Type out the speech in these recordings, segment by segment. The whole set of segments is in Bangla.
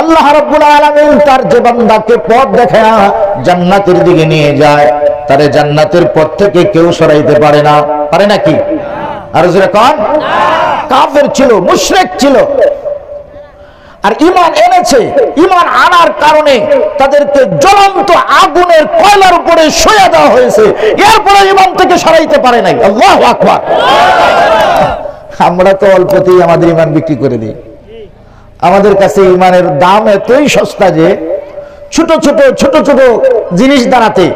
আল্লাহ রাব্বুল আলামিন তার যে বান্দাকে পথ দেখায় জান্নাতের দিকে নিয়ে যায়, তারে জান্নাতের পথ থেকে কেউ সরাইতে পারে না। পারে নাকি? আর জোরে কোন? কাফের ছিল, মুশরিক ছিল, আর ঈমান এনেছে। ঈমান আনার কারণে তাদেরকে জ্বলন্ত আগুনের কয়লার উপরে শোয়া দেওয়া হয়েছে, এরপরে ঈমান থেকে সরাইতে পারে নাই। আল্লাহু আকবার। আমরা তো অল্পতেই আমাদের ঈমান বিক্রি করে দিই। আমাদের কাছে ঈমানের দাম এতই সস্তা যে ছোট ছোট ছোট ছোট জিনিস দাঁড়াতে,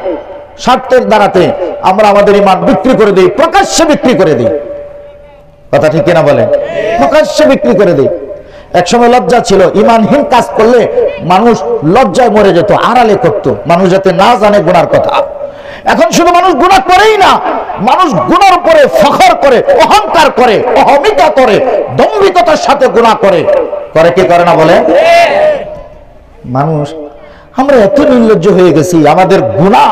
স্বার্থের দাঁড়াতে আমরা আমাদের ঈমান বিক্রি করে দিই, প্রকাশ্যে বিক্রি করে দিই। কথা ঠিক কিনা বলেন? প্রকাশ্যে বিক্রি করে দিই। একসময় লজ্জা ছিল, ঈমানহীন কাজ করলে মানুষ লজ্জায় মরে যেত, আড়ালে করত, মানুষ যাতে না জানে গুনার কথা। এখন শুধু মানুষ গুনাহ করেই না, মানুষ গুনার উপরে ফখর করে, অহংকার করে, অহমিকা করে, দম্ভিকতার সাথে গুনাহ করে। করে কি করে না বলে? মানুষ আমরা এত নির্লজ্জ হয়ে গেছি, আমাদের গুনাহ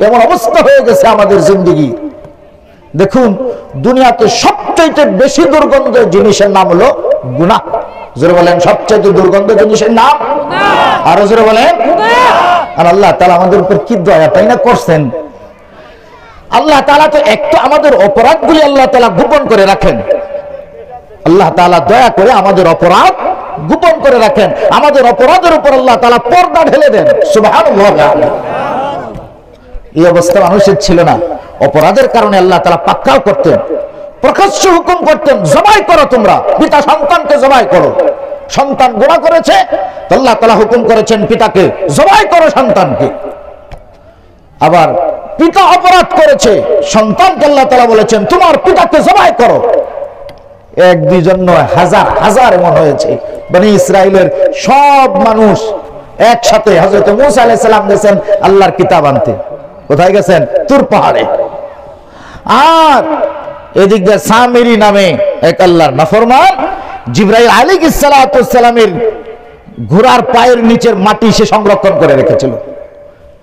এমন অবস্থা হয়ে গেছে আমাদের জিন্দেগি। দেখুন, দুনিয়াতে সবচেয়ে বেশি দুর্গন্ধ জিনিসের নাম হলো গুনাহ। জোরে বলেন, সবচেয়ে দুর্গন্ধ জিনিসের নাম? আরো জোরে বলেন। আর আল্লাহ তাআলা আমাদের উপর কি দয়া তাই না করছেন। আল্লাহ তাআলা তো একটু আমাদের অপরাধগুলি আল্লাহ তাআলা গোপন করে রাখেন। আল্লাহ তাআলা দয়া করে আমাদের অপরাধ গোপন করে রাখেন। আমাদের অপরাধের উপর আল্লাহ তাআলা পর্দা ঢেলে দেন। সুবহানাল্লাহ। এই অবস্থা মানুষের ছিল না। অপরাধের কারণে আল্লাহ তাআলা পাকড়াও করতেন, প্রকাশ্য হুকুম করতেন, জবাই করো, তোমরা পিতা সন্তানকে জবাই করো। সন্তান গুনাহ করেছে, আল্লাহ তাআলা হুকুম করেছেন পিতাকে জবাই করো সন্তানকে। আবার পিতা অপরাধ করেছে, সন্তানকে আল্লাহ তাআলা বলেছেন তোমার পিতাকে জবাই করো। এক দুইজন নয়, হাজার হাজার এমন হয়েছে। বনি ইসরাইলের সব মানুষ একসাথে হযরত মূসা আলাইহিস সালাম গেছেন আল্লাহর কিতাব আনতে। কোথায় গেছেন? তুর পাহাড়ে। আর এদিক দিয়ে সামিরি নামে এক আল্লাহর নাফরমান জিবরাইল আলাইহিস সালামের ঘোড়ার পায়ের নিচের মাটি সে সংরক্ষণ করে রেখেছিল।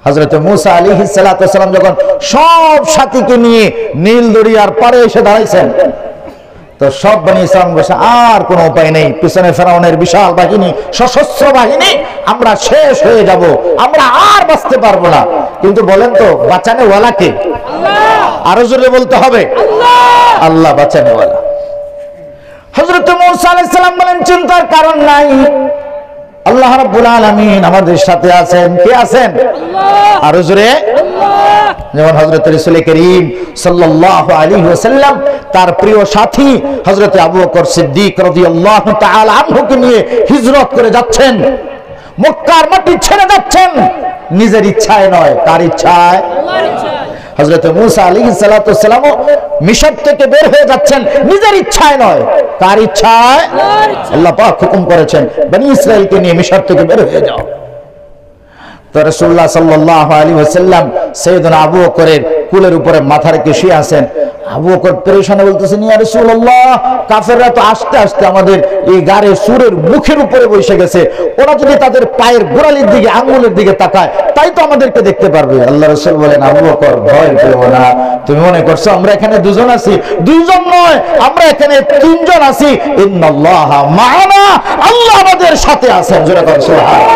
হযরত মূসা আলাইহিস সালাম যখন সব সাথীকে নিয়ে নীল দরিয়ার পাড়ে এসে দাঁড়াইছেন, তো সব বনি ইসরাইল বসে আর কোনো উপায় নেই, পিছনে ফেরাউনের বিশাল বাহিনী, সশস্ত্র বাহিনী, আমরা শেষ হয়ে যাব, আমরা আর বাঁচতে পারবো না। কিন্তু বলেন তো বাঁচানে ওয়ালা কে? আল্লাহ। আরো জোরে বলতে হবে আল্লাহ। আল্লাহ বাঁচানে ওয়ালা। হযরত মূসা আলাইহিস সালাম বলেন চিন্তার কারণ নাই, আল্লাহ রাব্বুল আলামিন আমাদের সাথে আছেন। কে আছেন? আল্লাহ। আরো জোরে আল্লাহ। যেমন হযরত রাসূল করিম সাল্লাল্লাহু আলাইহি ওয়াসাল্লাম তার প্রিয় সাথী হযরত আবু বকর সিদ্দিক রাদিয়াল্লাহু তাআলা আনহুকে নিয়ে হিজরত করে যাচ্ছেন, মক্কার মাটি ছেড়ে যাচ্ছেন, নিজের ইচ্ছায় নয়, কার ইচ্ছায়? আল্লাহর ইচ্ছায়। হযরত মূসা আলাইহিস সালাম মিশর থেকে বের হয়ে যাচ্ছেন, নিজের ইচ্ছায় নয়, কার ইচ্ছায়? আল্লাহর ইচ্ছায়। আল্লাহ পাক হুকুম করেছেন বনি ইসরাইলকে নিয়ে মিশর থেকে বের হয়ে যাও। তো রাসূলুল্লাহ সাল্লাল্লাহু আলাইহি ওয়াসাল্লাম সাইয়েদনা আবু বকরের কুলের উপরে মাথা রেখে শুয়ে আছেন। আবু বকর পেরেশানে বলতেছেন, ইয়া রাসূলুল্লাহ, কাফেররা তো আস্তে আস্তে আমাদের এই গাড়ে সুরের মুখের উপরে বসে গেছে, ওরা যদি তাদের পায়ের গোড়ালির দিকে, আঙ্গুলের দিকে তাকায়, তাই তো আমাদেরকে দেখতে পারবে। আল্লাহ রাসূল বলেন, আবু বকর ভয় পেও না, তুমি মনে করছো আমরা এখানে দুজন আছি? দুইজন নয়, আমরা এখানে তিনজন আছি। ইন্নাল্লাহা মা'ানা, আল্লাহ আমাদের সাথে আছেন। জোরে বলেন সুবহানাল্লাহ।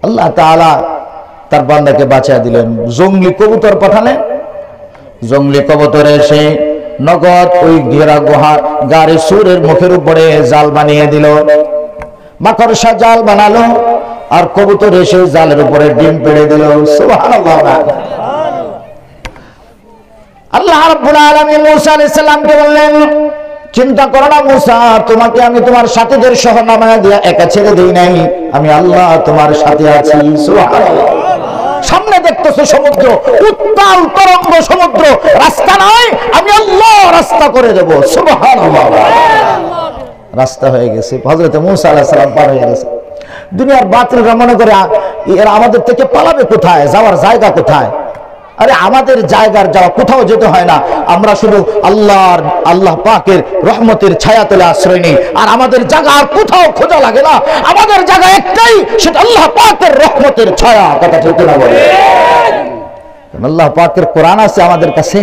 আল্লাহ তাআলা তার বান্দাকে বাঁচিয়ে দিলেন। জঙ্গলি কবুতর পাঠালেন, জঙ্গলি কবুতর এসে নগদ ওই ঘেরা গুহা গাড়ি সুরের মুখের উপরে জাল বানিয়ে দিল, মাকড়সা জাল বানালো, আর কবুতর এসে জালের উপরে ডিম পেড়ে দিল। সুবহানাল্লাহ। আল্লাহ রাব্বুল আলামিন মূসা আলাইহিস সালামকে বললেন, চিন্তা করো না মূসা, তোমাকে আমি তোমার সাথীদের সহ নামায়া দিয়া একা ছেড়ে দেই নাই, আমি আল্লাহ তোমার সাথে আছি। সুবহানাল্লাহ। সামনে দেখতেছো সমুদ্র, উত্তাল তরঙ্গ সমুদ্র, রাস্তা নাই, আমি আল্লাহ রাস্তা করে দেব। সুবহানাল্লাহ। রাস্তা হয়ে গেছে, হযরত মূসা আলাইহিস সালাম পার হয়ে গেছে। দুনিয়ার বাতিলরা মনে করে এরা আমাদের থেকে পালাবে কোথায়, যাওয়ার জায়গা কোথায়? আরে আমাদের জায়গার যাওয়া কোথাও যেতে হয় না, আমরা শুধু আল্লাহ পাকের রহমতের ছায়াতলে আশ্রয় নেই, আর আমাদের জায়গা আর কোথাও খোঁজা লাগে না, আমাদের জায়গা একটাই, সেটা আল্লাহ পাকের রহমতের ছায়া। কথা ঠিক না বলে? আল্লাহ পাকের কোরআন আছে আমাদের কাছে,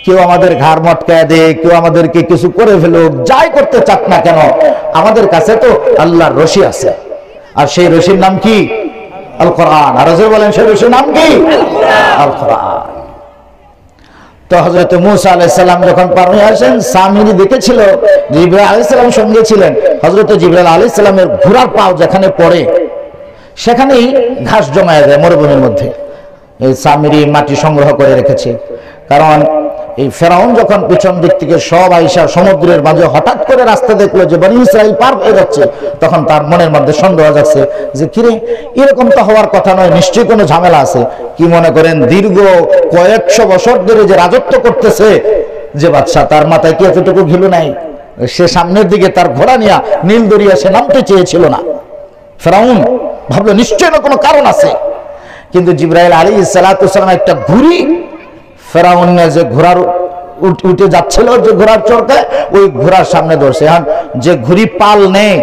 কেউ আমাদের ঘাড় মটকায় দে, কেউ আমাদেরকে কিছু করে ফেলুক, যাই করতে চাক না কেন, আমাদের কাছে তো আল্লাহর রশি আছে। আর সেই রশির নাম কি? আল কোরআন। আর রাসূল বলেন সেই রশির নাম কি? আল কোরআন। তো হযরত মূসা আলাইহিস সালাম যখন পার হয়ে আসেন, সামিরী দেখেছিল জিবরাইল আলাইহিস সালাম সঙ্গে ছিলেন। হযরত জিবরাইল আলাইহিস সালামের ঘোড়ার পাও যেখানে পড়ে সেখানেই ঘাস জমায়ে যায় মরুভূমির মধ্যে। এই সামিরী মাটি সংগ্রহ করে রেখেছে, কারণ এই ফেরাউন যখন পিছন দিক থেকে সব আইসা সমুদ্রের মাঝে হঠাৎ করে রাস্তা দেখলো যে বনী ইসরাইল পার হয়ে যাচ্ছে, তখন তার মনের মধ্যে সন্দেহ যাচ্ছে যে কিরে, এরকম তো হওয়ার কথা নয়, নিশ্চয়ই কোনো ঝামেলা আছে। কি মনে করেন, দীর্ঘ কয়েকশো বছর ধরে যে রাজত্ব করতেছে যে বাদশা, তার মাথায় কি এতটুকু ঘিলু নাই? সে সামনের দিকে তার ঘোড়া নিয়ে নীল দরিয়া সে নামতে চেয়েছিল না। ফেরাউন ভাবলো নিশ্চয়ই কোনো কারণ আছে। কিন্তু জিবরাইল আলাইহিস সালাতু ওয়াস সালাম একটা ঘুড়ি ফেরাউন যে ঘোড়ার উঠে যাচ্ছিল, যে ঘোড়ার চরকায়, ওই ঘোড়ার সামনে ধরছে। এখন যে ঘুড়ি পাল নেই,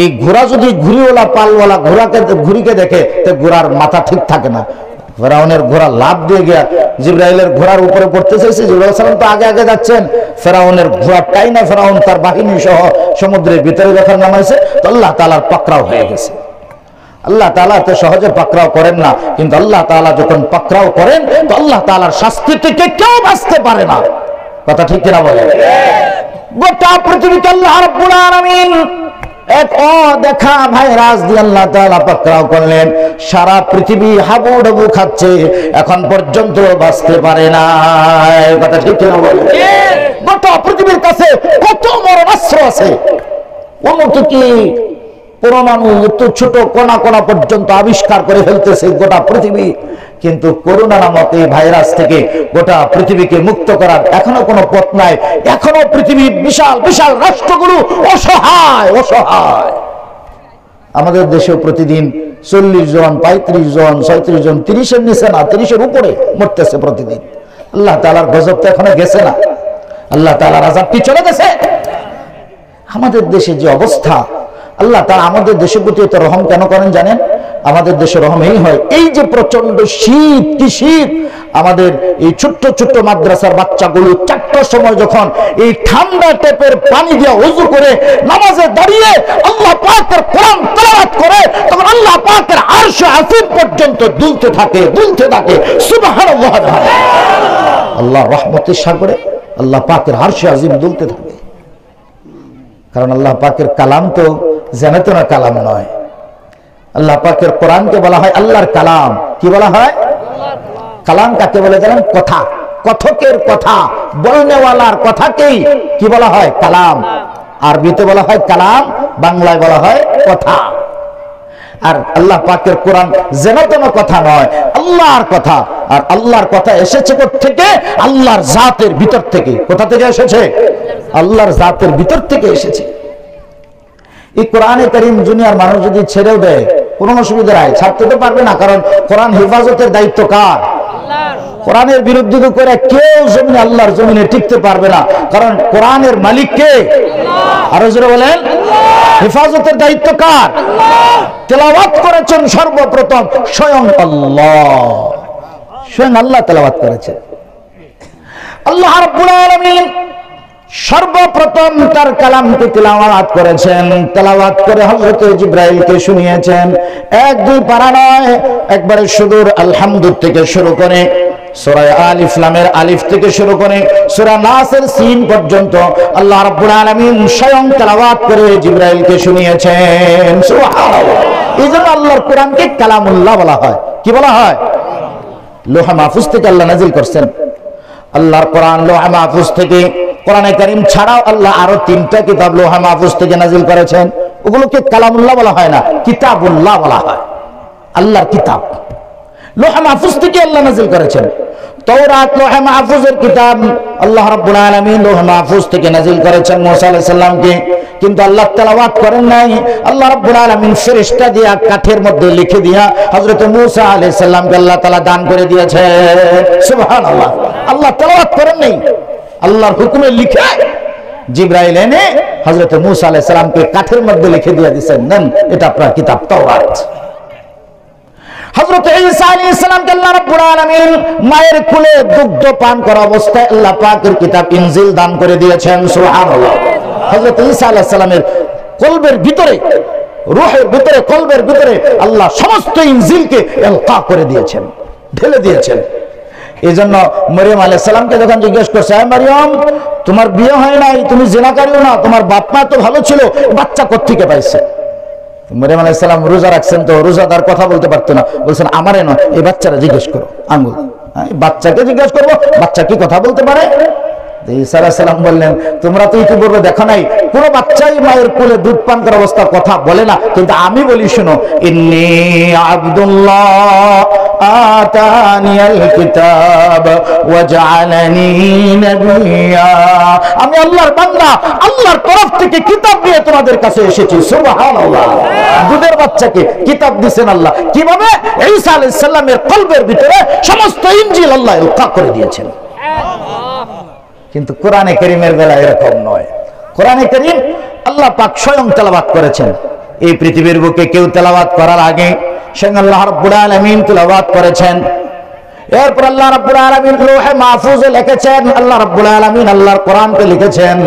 এই ঘোড়া যদি ঘুড়িওয়ালা পালওয়ালা ঘুড়িকে দেখে, তো ঘোড়ার মাথা ঠিক থাকে না। ফেরাউনের ঘোড়া লাফ দিয়ে গিয়া জিবরাইলের ঘোড়ার উপরে পড়তে চাইছে। জিবরাইল সালাম তো আগে আগে যাচ্ছেন, ফেরাউনের ঘোড়াটাই না, ফেরাউন তার বাহিনী সহ সমুদ্রের ভিতরে যখন নামাইছে, তো আল্লাহ তাআলার পাকড়াও হয়ে গেছে। আল্লাহ তাআলা তো সহজে পাকড়াও করেন না, কিন্তু আল্লাহ তাআলা যখন পাকড়াও করেন, তো আল্লাহ তাআলার শাস্তি থেকে কেউ বাঁচতে পারে না। কথা ঠিক কিনা বলেন? গোটা পৃথিবীতে আল্লাহ রাব্বুল আলামিন এক অদেখা ভাইরাস দিয়ে আল্লাহ তাআলা পাকড়াও করলেন। সারা পৃথিবী হাবুডুবু খাচ্ছে, এখন পর্যন্ত বাঁচতে পারে না। কথা ঠিক কিনা বলেন? গোটা পৃথিবীর কাছে কত মরণাস্ত্র আছে, অন্যদিকে পরমাণু এত ছোট কণা কণা পর্যন্ত আবিষ্কার করে ফেলতেছে গোটা পৃথিবী, কিন্তু করোনা নামক এই ভাইরাস থেকে গোটা পৃথিবীকে মুক্ত করার এখনো কোনো পথ নাই। এখনো পৃথিবীর বিশাল বিশাল রাষ্ট্রগুলো অসহায় অসহায়। আমাদের দেশেও প্রতিদিন 40 জন, 35 জন, 36 জন, 30-এর নিচে না, 30-এর উপরে মরতেছে প্রতিদিন। আল্লাহ তাআলার গজব তো এখনো গেছে না, আল্লাহ তাআলার আযাব কি চলে গেছে? আমাদের দেশে যে অবস্থা, আল্লাহ তাআলা আমাদের দেশের প্রতি এত রহম কেন করেন জানেন? আমাদের দেশে রহম এই হয়, এই যে প্রচন্ড শীত, কি শীত, আমাদের এই ছোট্ট ছোট্ট মাদ্রাসার বাচ্চাগুলো 4টার সময় যখন এই ঠান্ডা টেপের পানি দিয়ে ওযু করে নামাজে দাঁড়িয়ে আল্লাহ পাকের কোরআন তেলাওয়াত করে, তখন আল্লাহ পাকের আরশ আসীম পর্যন্ত দুলতে থাকে দুলতে থাকে। সুবহানাল্লাহ, আল্লাহ রহমতের সাগরে আল্লাহ পাকের আরশ আসীম দুলতে থাকে। কারণ আল্লাহ পাকের কালাম তো জানাতো না কালাম নয়। আল্লাহ পাকের কোরআনকে বলা হয় আল্লাহর কালাম। কি বলা হয়? কালাম কাকে বলে জানেন? কথা, কথকের কথা, বলনেওয়ালার কথাকেই কি বলা হয়? কালাম। আরবিতে বলা হয় কালাম, বাংলায় বলা হয় কথা। আর আল্লাহ পাকের কোরআন যেন কথা নয়, আল্লাহর কথা। আর আল্লাহর কথা এসেছে কোথা থেকে? আল্লাহর জাতের ভিতর থেকে। কোথা থেকে এসেছে? আল্লাহর জাতের ভিতর থেকে এসেছে। এই কোরআনে কারীম দুনিয়ার মানুষ যদি ছেড়েও দেয় কোনো অসুবিধা নাই, ছাড়তে তো পারবে না, কারণ কোরআন হেফাজতের দায়িত্ব কার? কোরআনের বিরুদ্ধে করে কেউ জমিনে, আল্লাহর জমিনে টিকতে পারবে না, কারণ কোরআনের মালিক কে? আরো জোরে বলেন, হেফাজতের দায়িত্ব কার? তেলাওয়াত করেছেন সর্বপ্রথম স্বয়ং আল্লাহ, স্বয়ং আল্লাহ তেলাওয়াত করেছেন। আল্লাহ রাব্বুল আলামিন সর্বপ্রথম তার কালামকে তেলাওয়াত করেছেন, তেলাওয়াত করে হযরত জিবরাইলকে শুনিয়েছেন। 1-2 পারা নয়, একবারে সুদূর আলহামদুল থেকে শুরু করে সূরা আলিফ লামের আলিফ থেকে শুরু করে সূরা নাসের সিন পর্যন্ত আল্লাহ রাব্বুল আলামিন স্বয়ং তেলাওয়াত করে জিবরাইলকে শুনিয়েছেন। সুবহানাল্লাহ। এইজন্য আল্লাহর কোরআনকে কালামুল্লাহ বলা হয়। কি বলা হয়? লোহা মাহফুজ থেকে আল্লাহ নাযিল করছেন। আল্লাহর কোরআন লোহা মাহফুজ থেকে, কোরআনে কারীম ছাড়াও আল্লাহ আরো 3টা কিতাব লোহা মাহফুজ থেকে নাযিল করেছেন। ওগুলোকে কালামুল্লাহ বলা হয় না, কিতাবুল্লাহ বলা হয়। আল্লাহর কিতাব লোহা মাহফুজ থেকে আল্লাহ নাযিল করেছেন। তাওরাত লোহা মাহফুজের কিতাব আল্লাহ রাব্বুল আলামিন লোহা মাহফুজ থেকে নাযিল করেছেন মুসা আলাইহিস সালামকে, কিন্তু আল্লাহ তেলাওয়াত করেন নাই। আল্লাহ রাব্বুল আলামিন ফেরেশতা দিয়া কাঠের মধ্যে লিখে দিয়া হযরত মুসা আলাইহিস সালামকে আল্লাহ তাআলা দান করে দিয়েছেন। সুবহানাল্লাহ। আল্লাহ তেলাওয়াত করেন নাই, আল্লাহর হুকুমে লিখে জিবরাইল এনে হযরত মুসা আলাইহিস সালামকে কাঠের মধ্যে লিখে দিয়ে দিয়েছেন, নেন এটা আপনার কিতাব তাওরাত। হযরত ঈসা আলাইহিস সালামকে আল্লাহ রাব্বুল আলামিন মায়ের কোলে দুগ্ধ পান করা অবস্থায় আল্লাহ পাকের কিতাব ইনজিল দান করে দিয়েছেন। সুবহানাল্লাহ। হযরত ঈসা আলাইহিস সালামের কলবের ভিতরে, রূহের ভিতরে, কলবের ভিতরে আল্লাহ সমস্ত ইনজিলকে ইলকা করে দিয়েছেন, ঢেলে দিয়েছেন। এই জন্য মরিয়ম আলাইহিস সালামকে যখন জিজ্ঞেস করছে, হে মরিয়ম, তোমার বিয়ে হয় নাই, তুমি জিনাকারীও না, তোমার বাপ মা তো ভালো ছিল, বাচ্চা কোত্থেকে পাইছে? মরিয়ম আলাইহিস সালাম রোজা রাখছেন, তো রোজাদার কথা বলতে পারতো না, বলছেন আমারে নয়, এই বাচ্চারা জিজ্ঞেস করো। আঙ্গুল বাচ্চাকে জিজ্ঞেস করবো, বাচ্চা কি কথা বলতে পারে? ঈসা আলাইহিস সালাম বললেন, তোমরা তো ইতিপূর্বে দেখো নাই কোন বাচ্চাই মায়ের কোলে দুধ পান করা অবস্থা কথা বলে না, কিন্তু আমি বলি শোনো, ইন্নী আব্দুল্লাহ আতানিয়াল কিতাব ওয়া জাআলানি নাবিয়্যা, আমি আল্লাহর বান্দা, আল্লাহর তরফ থেকে কিতাব নিয়ে তোমাদের কাছে এসেছি। সুবহানাল্লাহ। দুধের বাচ্চাকে কিতাব দিয়েছেন আল্লাহ, কিভাবে? ঈসা আলাইহিস সালামের কলবের ভিতরে সমস্ত ইনজিল আল্লাহ ইলকা করে দিয়েছেন। কিন্তু কোরআনে কারীমের বেলায় এরকম নয়। কোরআনে কারীম আল্লাহ পাক স্বয়ং তেলাওয়াত করেছেন। এই পৃথিবীর বুকে কেউ তেলাওয়াত করার আগে স্বয়ং আল্লাহ রাব্বুল আলামিন তেলাওয়াত করেছেন। এরপর আল্লাহ রাব্বুল আলামিন লৌহে মাহফুজে লিখেছেন, আল্লাহ রাব্বুল আলামিন আল্লাহর কোরআনকে লিখেছেন,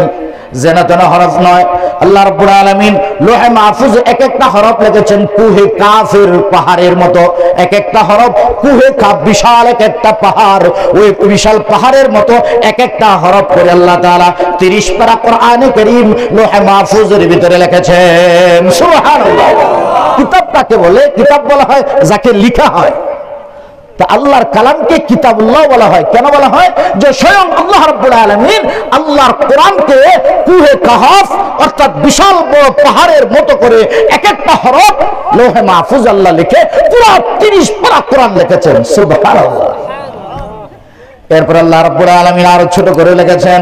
যেনা তেনা হরফ নয়। আল্লাহ রাব্বুল আলামিন লৌহে মাহফুজে এক একটা হরফ লিখেছেন কুহে কাফের পাহাড়ের মতো। এক একটা হরফ কুহে কাফ, বিশাল এক একটা পাহাড়, ওই বিশাল পাহাড়ের মতো এক একটা হরফ করে আল্লাহ তাআলা 30 পারা কোরআনে কারীম লৌহে মাহফুজের ভিতরে লিখেছেন। সুবহানাল্লাহ। কিতাব কাকে বলে? কিতাব বলা হয় যাকে লেখা হয়। তা আল্লাহর কালামকে কিতাবুল্লাহ বলা হয়। কেন বলা হয়? যে স্বয়ং আল্লাহ রাব্বুল আলামিন আল্লাহর কোরআনকে কুহে কাহাফ অর্থাৎ বিশাল বড় পাহাড়ের মতো করে এক একটা হরফ লৌহে মাহফুজ আল্লাহ লিখে পুরো 30 পারা কোরআন লিখেছেন। সুবহানাল্লাহ। এরপর আল্লাহ রাব্বুল আলামিন আরো ছোট করে লিখেছেন,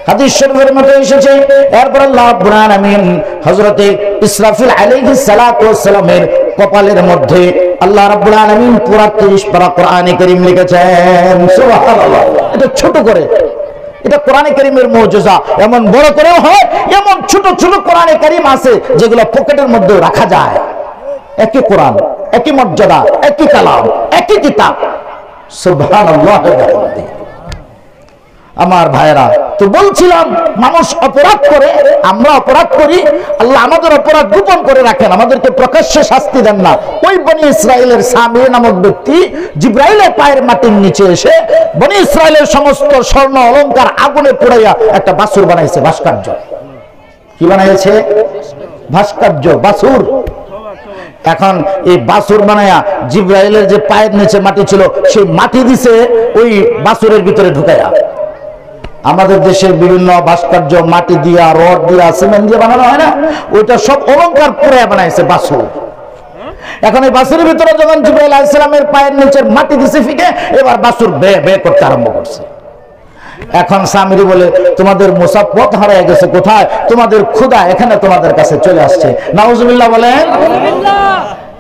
হাদিস শরীফের মধ্যে এসেছে। এরপর আল্লাহ রাব্বুল আলামিন হযরতে ইসরাফিল আলাইহিস সালাতু ওয়াস সালামের কপালের মধ্যে আল্লাহ রাব্বুল আলামিন পুরা 30 পারা কোরআনে কারীম লিখেছেন। সুবহানাল্লাহ। এটা ছোট করে, এটা কোরআনে কারীমের মুজিজা। এমন বড় করেও হয়, এমন ছোট ছোট কোরআনে কারীম আছে যেগুলো পকেটের মধ্যে রাখা যায়। একই কোরআন, একই মর্যাদা, একই কালাম, একই কিতাব। সুবহানাল্লাহ। আমার ভাইরা, তো বলছিলাম মানুষ অপরাধ করে, আমরা অপরাধ করি, আল্লাহ আমাদের অপরাধ গোপন করে রাখেন, আমাদেরকে প্রকাশ্যে শাস্তি দেন না। ওই বনি ইসরাইলের সামির নামক ব্যক্তি জিবরাইলের পায়ের মাটির নিচে এসে বনি ইসরাইলের সমস্ত স্বর্ণ অলংকার আগুনে পুড়াইয়া একটা বাছুর বানাইছে, ভাস্কর্য। কি বানাইছে? ভাস্কর্য, বাছুর। এখন এই বাছুর বানায়া জিবরাইলের যে পায়ের নিচে মাটি ছিল সেই মাটি দিছে ওই বাছুরের ভিতরে ঢুকাইয়া। আমাদের দেশের বিভিন্ন ভাস্কর্য মাটি দিয়া, রড দিয়া, সিমেন্ট দিয়ে বানানো হয় না, ওইটা সব অলংকার করে বানাইছে বাছুর। এখন এই বাছুরের ভিতরে যখন জিবরাইল আলাইহিস সালামের পায়ের নিচের মাটি দিছে ফিকে, এবার বাছুর বে বে করতে আরম্ভ করছে। এখন সামিরি বলে, তোমাদের মুসা পথ হারিয়ে গেছে কোথায়? তোমাদের খোদা এখানে তোমাদের কাছে চলে আসছে। নাউজুবিল্লাহ বলেন।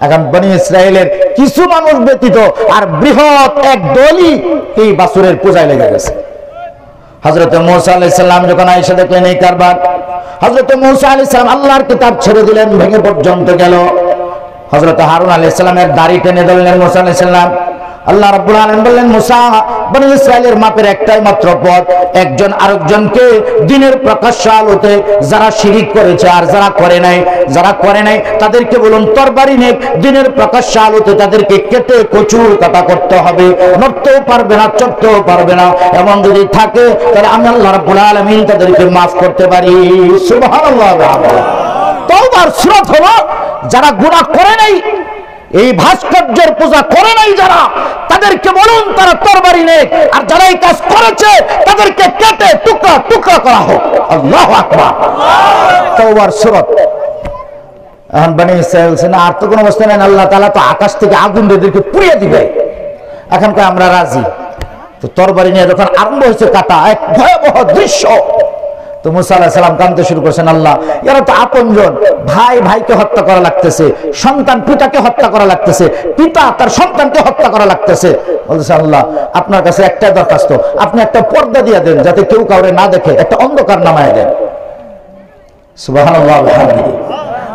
এখন বনি ইসরাইলের কিছু মানুষ ব্যতীত আর বৃহৎ এক দলই এই বাছুরের পূজায় লেগে গেছে। হযরত মূসা আলাইহিস সালাম যখন আয়েশা দেখলেন এই কারবার, হযরত মূসা আলাইহিস সালাম আল্লাহর কিতাব ছেড়ে দিলেন, ভেঙে পর্যন্ত গেল। হযরত হারুন আলাইহিস সালামের দাড়ি টেনে ধরলেন মূসা আলাইহিস সালাম। আল্লাহ রাব্বুল আলামিন বললেন, মূসা, বনি ইসরাইলের মাপের একটাই মাত্র পথ, একজন আরেকজনকে দ্বীনের প্রকাশ্য আলোতে যারা শিরিক করেছে আর যারা করে নাই তাদেরকে বলুন তরবারি নেক, দ্বীনের প্রকাশ্য আলোতে তাদেরকে কেটে কচুর কাটা করতে হবে। নড়তেও পারবে না, চড়তেও পারবে না। এমন যদি থাকে তাহলে আমি আল্লাহ রাব্বুল আলামিন তাদেরকে মাফ করতে পারি। সুবহানাল্লাহ। তওবার সূরত হলো যারা গুনাহ করে নাই, এই ভাস্কর্যের পূজা করে নাই যারা, তাদেরকে বলুন তারা তরবারি নেক, আর যারা এই কাজ করেছে তাদেরকে কেটে টুকরা টুকরা করা হোক। আল্লাহু আকবার। তওবার সূরত। এখন বনি ইসরাইল না, আর তো কোনো অবস্থা নেই, আল্লাহ তাআলা তো আকাশ থেকে আগুন এদেরকে পুড়িয়ে দিবে। এখনকার আমরা রাজি। তো তরবারি নিয়ে যখন আরম্ভ হয়েছে কাটা, এক ভয়াবহ দৃশ্য। তো মূসা আলাইহিস সালাম কাঁদতে শুরু করেছেন, আল্লাহ, এরা তো আপনজন, ভাই ভাইকে হত্যা করা লাগতেছে, সন্তান পিতাকে হত্যা করা লাগতেছে, পিতা তার সন্তানকে হত্যা করা লাগতেছে। বলতেছে, আল্লাহ, আপনার কাছে একটাই দরখাস্ত, আপনি একটা পর্দা দিয়ে দেন যাতে কেউ কাউরে না দেখে, একটা অন্ধকার নামায় দেন। সুবহানাল্লাহ।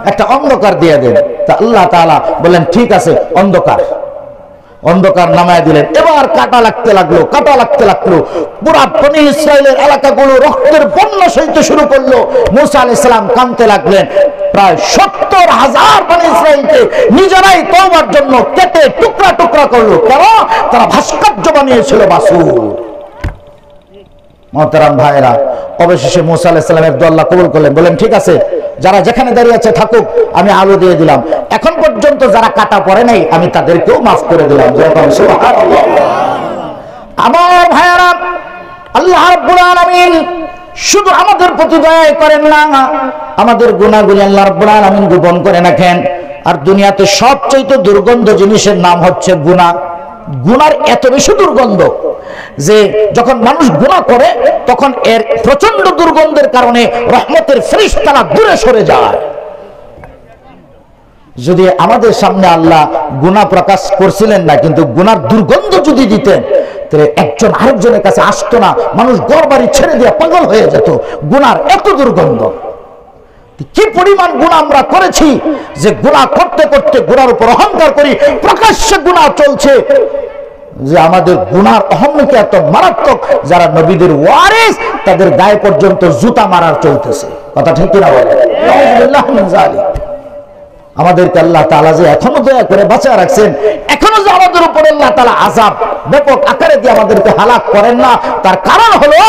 একটা অন্ধকার দিয়ে দেন। তা আল্লাহ তাআলা বললেন, ঠিক আছে, অন্ধকার। অন্ধকার নামায় দিলেন। এবার কাটা লাগতে লাগলো, কাটা লাগতে লাগলো। পুরা বনী ইসরায়েলের এলাকাগুলো রক্তের বন্যা সইতে শুরু করলো। মুসা আলাইহিস সালাম কাঁদতে লাগলেন। প্রায় 70,000 বনী ইসরায়েলকে নিজেরাই তওবার জন্য কেটে টুকরা টুকরা করলো। কেন? তারা ভাস্কর্য বানিয়েছিল বাসুর। মুহতারাম ভাইরা, অবশেষে মুসা আলাইহিস সালামের দোয়া আল্লাহ কবুল করলেন। বলেন ঠিক আছে, যারা যেখানে দাঁড়িয়ে আছে থাকুক, আমি আলো দিয়ে দিলাম। এখন পর্যন্ত যারা কাটা পড়ে নাই আমি তাদেরকেও মাফ করে দিলাম। সুবহানাল্লাহ। আমার ভাইরা, আল্লাহ রাব্বুল আলামিন শুধু আমাদের প্রতি দয়া করেন না, আমাদের গুনাহগুলি আল্লাহ রাব্বুল আলামিন গোপন করে রাখেন। আর দুনিয়াতে সবচেয়ে দুর্গন্ধ জিনিসের নাম হচ্ছে গুনাহ। গুনার এত বেশি দুর্গন্ধ যে যখন মানুষ গুনাহ করে তখন এর প্রচন্ড দুর্গন্ধের কারণে রহমতের ফেরেশতারা দূরে সরে যায়। যদি আমাদের সামনে আল্লাহ গুনাহ প্রকাশ করছিলেন না, কিন্তু গুনার দুর্গন্ধ যদি দিতেন, তাহলে একজন আরেকজনের কাছে আসতো না, মানুষ ঘরবাড়ি ছেড়ে দিয়ে পাগল হয়ে যেত। গুনার এত দুর্গন্ধ। কি পরিমাণ গুনাহ আমরা করেছি যে গুনাহ করতে করতে গুনার উপর অহংকার করি, প্রকাশ্যে গুনাহ চলছে। যে আমাদের গুনার অহংকার এত মারাত্মক, যারা নবীদের ওয়ারিস তাদের গায়ে পর্যন্ত জুতা মারার চলতেছে। কথা ঠিক কিনা বলে? নাউযুবিল্লাহ মিন যালিক। আমাদেরকে আল্লাহ তাআলা যে এখনো দয়া করে বাঁচিয়ে রাখছেন, এখনো যে আমাদের উপর আল্লাহ তাআলা আযাব ব্যাপক আকারে দিয়ে আমাদেরকে হালাক করেন না, তার কারণ হলো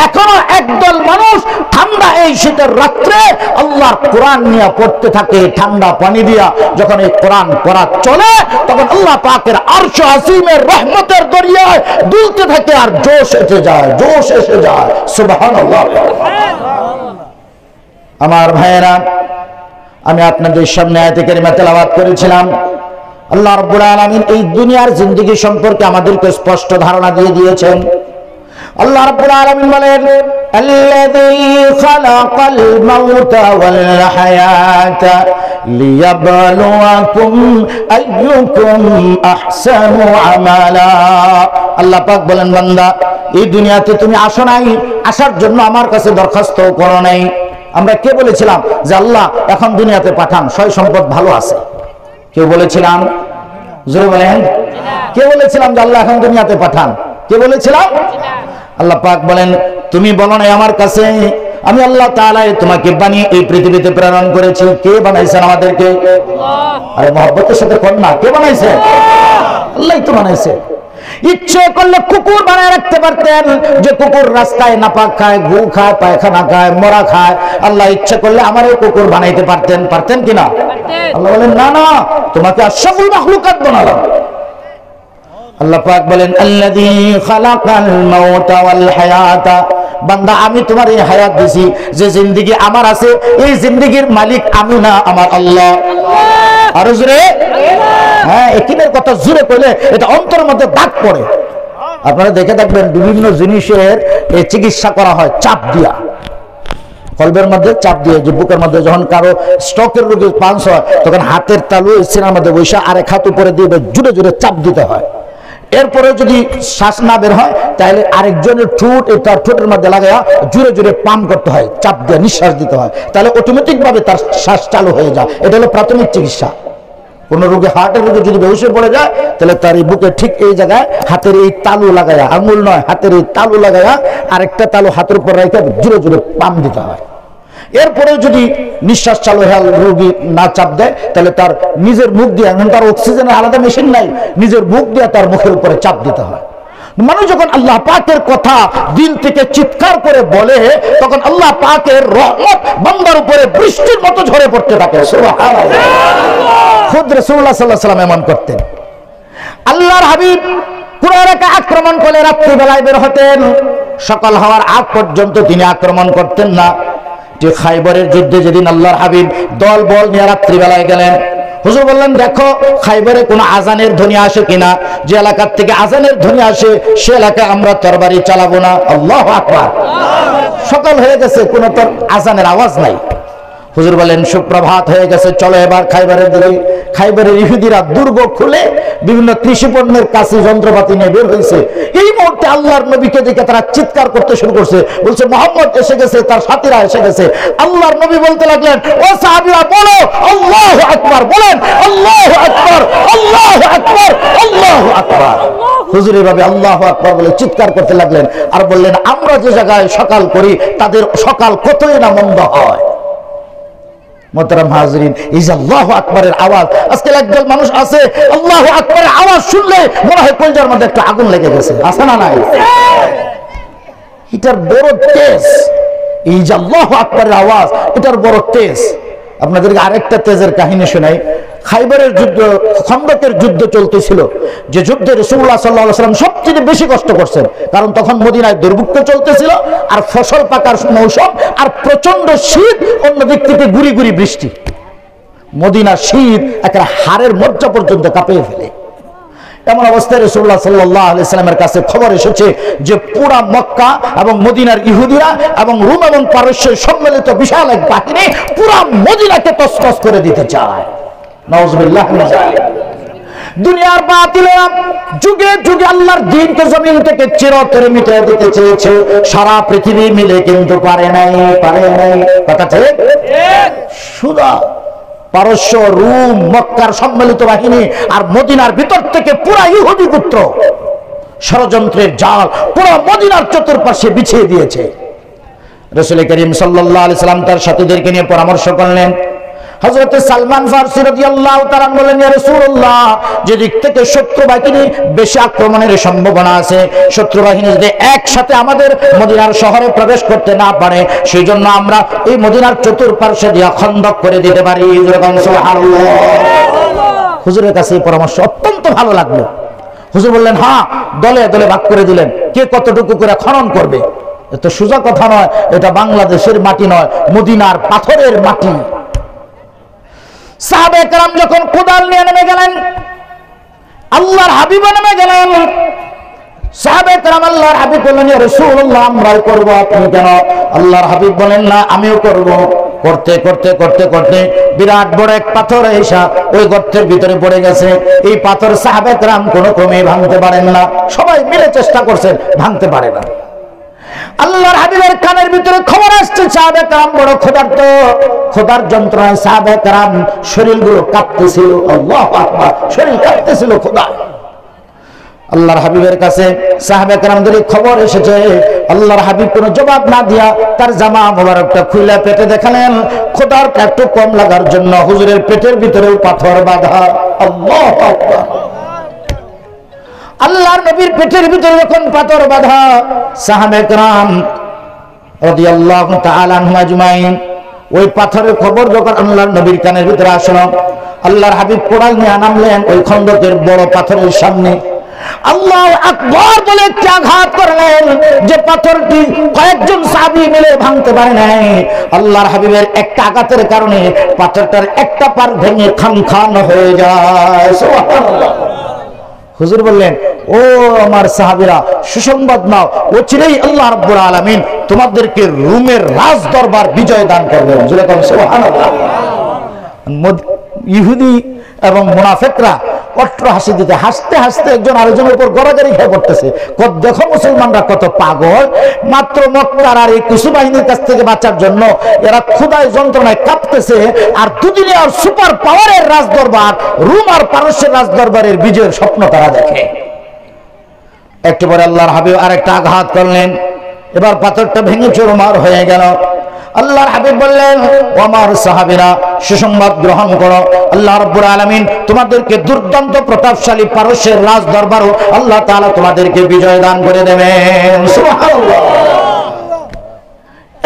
এখনো একদল মানুষ ঠান্ডা এই শীতের রাত্রে আল্লাহর কোরআন নিয়ে পড়তে থাকে ঠান্ডা পানি দিয়া। যখন এই কোরআন পড়া চলে তখন আল্লাহ পাকের আরশ আজিমের রহমতের দরিয়ায় দুলতে থাকে আর জোশ এসে যায়, জোশ এসে যায়। সুবহানাল্লাহ। আমার ভাইয়েরা, আমি আপনাদের সামনে আয়াতে কারিমা তেলাওয়াত করেছিলাম। আল্লাহ রাব্বুল আলামিন এই দুনিয়ার জিন্দেগি সম্পর্কে আমাদেরকে স্পষ্ট ধারণা দিয়ে দিয়েছেন। আল্লাহ রাব্বুল আলামিন বলেন, আল্লাযী খালাকাল মাউতা ওয়াল হায়াতা লিয়াবলুয়াকুম আইয়ুকুম আহসানু আমালা। আল্লাহ পাক বলেন, বান্দা, এই দুনিয়াতে তুমি আসো নাই, আসার জন্য আমার কাছে দরখাস্ত করো নাই। আমরা কে বলেছিলাম যে আল্লাহ এখন দুনিয়াতে পাঠান, সয় সম্পদ ভালো আছে? কেউ বলেছিলাম? জোরে বলেন। কে বলেছিলাম যে আল্লাহ এখন দুনিয়াতে পাঠান? কে বলেছিলাম? আল্লাহ পাক বলেন, তুমি বলো নাই আমার কাছে আমি আল্লাহ তাআলা তোমাকে বানিয়ে এই পৃথিবীতে প্রেরণ করেছি। কে বানাইছেন আমাদেরকে? আল্লাহ। আরে মহব্বতের সাথে কোন না, কে বানাইছে? আল্লাহই তো বানাইছে। ইচ্ছে করলে কুকুর বানায় রাখতে পারতেন, যে কুকুর রাস্তায় নাপাক খায়, গু খায়, পায়খানা খায়, মরা খায়। আল্লাহ ইচ্ছে করলে আমার এই কুকুর বানাইতে পারতেন, পারতেন কিনা? আল্লাহ বলেন, না না, তোমাকে আশরাফুল মাখলুকাত বানালাম। আল্লাহ পাক বলেন, আল্লাযী খালাকাল মাউতা ওয়াল হায়াতা। বান্দা, আমি তোমার এই হায়াত দিছি, যে জিন্দেগি আমার আছে, এই জিন্দেগির মালিক আমি না, আমার আল্লাহ। আর জোরে, হ্যাঁ, একিনের কথা জোরে কইলে এটা অন্তরের মধ্যে দাগ পড়ে। আপনারা দেখে থাকবেন বিভিন্ন জিনিসের চিকিৎসা করা হয় চাপ দিয়া, কলবের মধ্যে চাপ দিয়ে। যে বুকের মধ্যে যখন কারো স্ট্রোকের রোগী পাঞ্চ হয়, তখন হাতের তালু সিনার মধ্যে বৈশা আরেক হাত উপরে দিয়ে জুড়ে জুড়ে চাপ দিতে হয়। এরপরে যদি শ্বাস না বের হয় তাহলে আরেকজনের ঠোঁট তার ঠোঁটের মধ্যে লাগাইয়া জুড়ে জুড়ে পাম্প করতে হয়, চাপ দিয়ে নিঃশ্বাস দিতে হয়, তাহলে অটোমেটিক ভাবে তার শ্বাস চালু হয়ে যায়। এটা হলো প্রাথমিক চিকিৎসা। কোন রোগী, হার্টের রোগী যদি বেহুশ হয়ে পড়ে যায়, তাহলে তার এই বুকে ঠিক এই জায়গায় হাতের এই তালু লাগাইয়া, আঙুল নয়, হাতের এই তালু লাগাইয়া আরেকটা তালু হাতের উপর রেখে জুড়ে জুড়ে পাম্প দিতে হয়। এরপরে যদি নিঃশ্বাস চালু হয়ে রোগী না চাপ দেয়, তাহলে তার নিজের মুখ দিয়ে, এখন তার অক্সিজেনের আলাদা মেশিন নাই, নিজের মুখ দিয়ে তার মুখের উপরে চাপ দিতে হয়। মানুষ যখন আল্লাহ পাকের কথা দিল থেকে চিৎকার করে বলে, তখন আল্লাহ পাকের রহমত বান্দার উপরে বৃষ্টির মতো ঝরে পড়তে থাকে। সুবহানাল্লাহ। খুদ রাসূলুল্লাহ সাল্লাল্লাহু আলাইহি ওয়াসাল্লাম এমন করতেন। আল্লাহর হাবিব পুরো এলাকা আক্রমণ করে রাত্রি বেলায় বের হতেন, সকাল হওয়ার আগ পর্যন্ত তিনি আক্রমণ করতেন না। যে খাইবরের যুদ্ধে যেদিন আল্লাহর হাবিব দল বল নিয়ে রাত্রি বেলায় গেলেন, হুজুর বললেন, দেখো খাইবরে কোনো আজানের ধ্বনি আসে কিনা, যে এলাকার থেকে আজানের ধ্বনি আসে সে এলাকায় আমরা তরবারি চালাবো না। আল্লাহু আকবার। সকাল হয়ে গেছে, কোনো তোর আজানের আওয়াজ নাই। হুজুর বলেন, সুপ্রভাত হয়ে গেছে, চলো এবার খাইবারের দিকে। খাইবারের ইহুদিরা দুর্গ খুলে বিভিন্ন কৃষি পণ্যের কাছে যন্ত্রপাতি নিয়ে বের হয়েছে। এই মুহূর্তে আল্লাহর নবীকে দেখে তারা চিৎকার করতে শুরু করছে, বলছে মুহাম্মদ এসে গেছে, তার সাথীরা এসে গেছে। আল্লাহর নবী বলতে লাগলেন, ও সাহাবীরা বলো আল্লাহু আকবার, বলেন আল্লাহু আকবার, আল্লাহু আকবার, আল্লাহু আল্লাহু আকবার। হুজুর এভাবে আল্লাহু আকবার বলে চিৎকার করতে লাগলেন আর বললেন, আমরা যে জায়গায় সকাল করি তাদের সকাল কতই না মন্দ হয়। মোহতারাম হাজিরিন, এই যে আল্লাহু আকবারের আওয়াজ, আজকে একদল মানুষ আছে আল্লাহু আকবারের আওয়াজ শুনলে মনে হয় কলজার মধ্যে একটা আগুন লেগে গেছে, আছে না নাই? এটার বড় তেজ, এই যে আল্লাহু আকবারের আওয়াজ, এটার বড় তেজ। আপনাদেরকে আরেকটা তেজের কাহিনী শোনাই। খাইবারের যুদ্ধ, খন্দকের যুদ্ধ চলতেছিল, যে যুদ্ধে রাসূলুল্লাহ সাল্লাল্লাহু আলাইহি ওয়াসাল্লাম সবচেয়ে বেশি কষ্ট করছেন, কারণ তখন মদিনায় দুর্ভিক্ষ চলতেছিল আর ফসল পাকার মৌসুম আর প্রচন্ড শীত, অন্য দিক থেকে গুড়ি গুড়ি বৃষ্টি। মদিনার শীত একটা হাড়ের মজ্জা পর্যন্ত কাঁপিয়ে ফেলে। এমন অবস্থায় রাসূলুল্লাহ সাল্লাল্লাহু আলাইহি সাল্লামের কাছে খবর এসেছে যে পুরা মক্কা এবং মদিনার ইহুদিরা এবং রোম এবং পারস্যের সম্মিলিত বিশাল এক বাহিনী পুরা মদিনাকে তছনছ করে দিতে চায়। নাউযুবিল্লাহ মিন যালিক। দুনিয়ার বাতিলেরা যুগে যুগে আল্লাহর দ্বীনকে জমিন থেকে চিরতরে মিটিয়ে দিতে চেয়েছে, সারা পৃথিবী মিলে কিন্তু পারে নাই। কথা ঠিক? সুদা পারস্য, রোম, মক্কার সম্মিলিত বাহিনী আর মদিনার ভিতর থেকে পুরা ইহুদি পুত্র ষড়যন্ত্রের জাল পুরা মদিনার চতুর্পাশে বিছিয়ে দিয়েছে। রাসূল করিম সাল্লাল্লাহু আলাইহি সাল্লাম তার সাথীদেরকে নিয়ে পরামর্শ করলেন। হযরত সালমান ফারসি রাদিয়াল্লাহু তাআলা বললেন, ইয়া রাসূলুল্লাহ, যে দিক থেকে শত্রু বাহিনী বেশি আক্রমণের সম্ভাবনা আছে, শত্রু বাহিনী যদি একসাথে আমাদের মদিনার শহরে প্রবেশ করতে না পারে, সেই জন্য আমরা এই মদিনার চতুর্পার্শ্বে দিয়ে খন্দক করে দিতে পারি। সুবহানাল্লাহ। হুজুরের কাছে এই পরামর্শ অত্যন্ত ভালো লাগলো। হুজুর বললেন, হ্যাঁ, দলে দলে ভাগ করে দিলেন, কে কতটুকু করে খনন করবে। এত সোজা কথা নয়, এটা বাংলাদেশের মাটি নয়, মদিনার পাথরের মাটি। সাহাবায়ে কেরাম যখন কোদাল নিয়ে নেমে গেলেন, আল্লাহর হাবিব নেমে গেলেন। সাহাবায়ে কেরাম আল্লাহর হাবিব বললেন, ইয়া রাসূলুল্লাহ, আমরাই করব, আপনি কেন? আল্লাহর হাবিব বলেন, না, আমিও করব। করতে করতে করতে করতে বিরাট বড় এক পাথর এসে ওই গর্তের ভিতরে পড়ে গেছে। এই পাথর সাহাবায়ে কেরাম কোনো ক্রমে ভাঙতে পারেন না, সবাই মিলে চেষ্টা করছেন, ভাঙতে পারে না। আল্লাহর হাবিবের কানের ভিতরে খবর আসছে, সাহাবায়ে কেরাম বড় ক্ষুধার্ত, ক্ষুধার যন্ত্রণায় সাহাবায়ে কেরাম শরীরগুলো কাঁপতেছিল। আল্লাহু আকবার, শরীর কাঁপতেছিল ক্ষুধায়। আল্লাহর হাবিবের কাছে সাহাবায়ে কেরামদের খবর এসেছে। আল্লাহর হাবিব কোনো জবাব না দিয়া তার জামা মোবারকটা খুলে পেটে দেখালেন। ক্ষুধাটা একটু কম লাগার জন্য হুজুরের পেটের ভিতরেও পাথর বাঁধা। আল্লাহু আকবার। আল্লাহর নবীর পেটের ভিতরে যখন পাথর বাঁধা, সাহাবায়ে কেরাম রাদিয়াল্লাহু তাআলা আনহুম আজমাইন ওই পাথরের খবর যখন আল্লাহর নবীর কানের ভিতরে আসলো, আল্লাহর হাবিব কোড়াল নিয়ে নামলেন ওই খন্দকের বড় পাথরের সামনে। আল্লাহু আকবার বলে একটি আঘাত করলেন, যে পাথরটি কয়েকজন সাহাবী মিলে ভাঙতে পারে নাই। আল্লাহর হাবিবের একটা আঘাতের কারণে পাথরটার একটা পার ভেঙে খান হয়ে যায়। সুবহানাল্লাহ। হুজুর বললেন, ও আমার সাহাবীরা, সুসংবাদ নাও, অচিরেই আল্লাহ রাব্বুল আলামিন তোমাদেরকে রোমের রাজ দরবার বিজয় দান করবেন। সুবহানাল্লাহ। ইহুদি এবং মুনাফিকরা অট্ট হাসি দিতে, হাসতে হাসতে একজন আরেকজনের উপর গড়াগড়ি খেয়ে পড়তেছে। দেখো মুসলমানরা কত পাগল, মাত্র মক্কার আর এই কুসু বাহিনীর কাছ থেকে বাঁচার জন্য এরা ক্ষুধায় যন্ত্রণায় কাঁপতেছে, আর দুদিনে আর সুপার পাওয়ারের রাজদরবার রোম আর পারস্যের রাজদরবারের বিজয়ের স্বপ্ন তারা দেখে। একটু পরে আল্লাহর হাবিব আরেকটা আঘাত করলেন, এবার পাথরটা ভেঙে চুরমার হয়ে গেল। আল্লাহর হাবিব বললেন, ও আমার সাহাবীরা, সুসংবাদ গ্রহণ করো, আল্লাহ রাব্বুল আলামিন তোমাদেরকে দুর্দান্ত প্রতাপশালী পারস্যের রাজ দরবারও আল্লাহ তাআলা তোমাদেরকে বিজয় দান করে দেবেন। সুবহানাল্লাহ।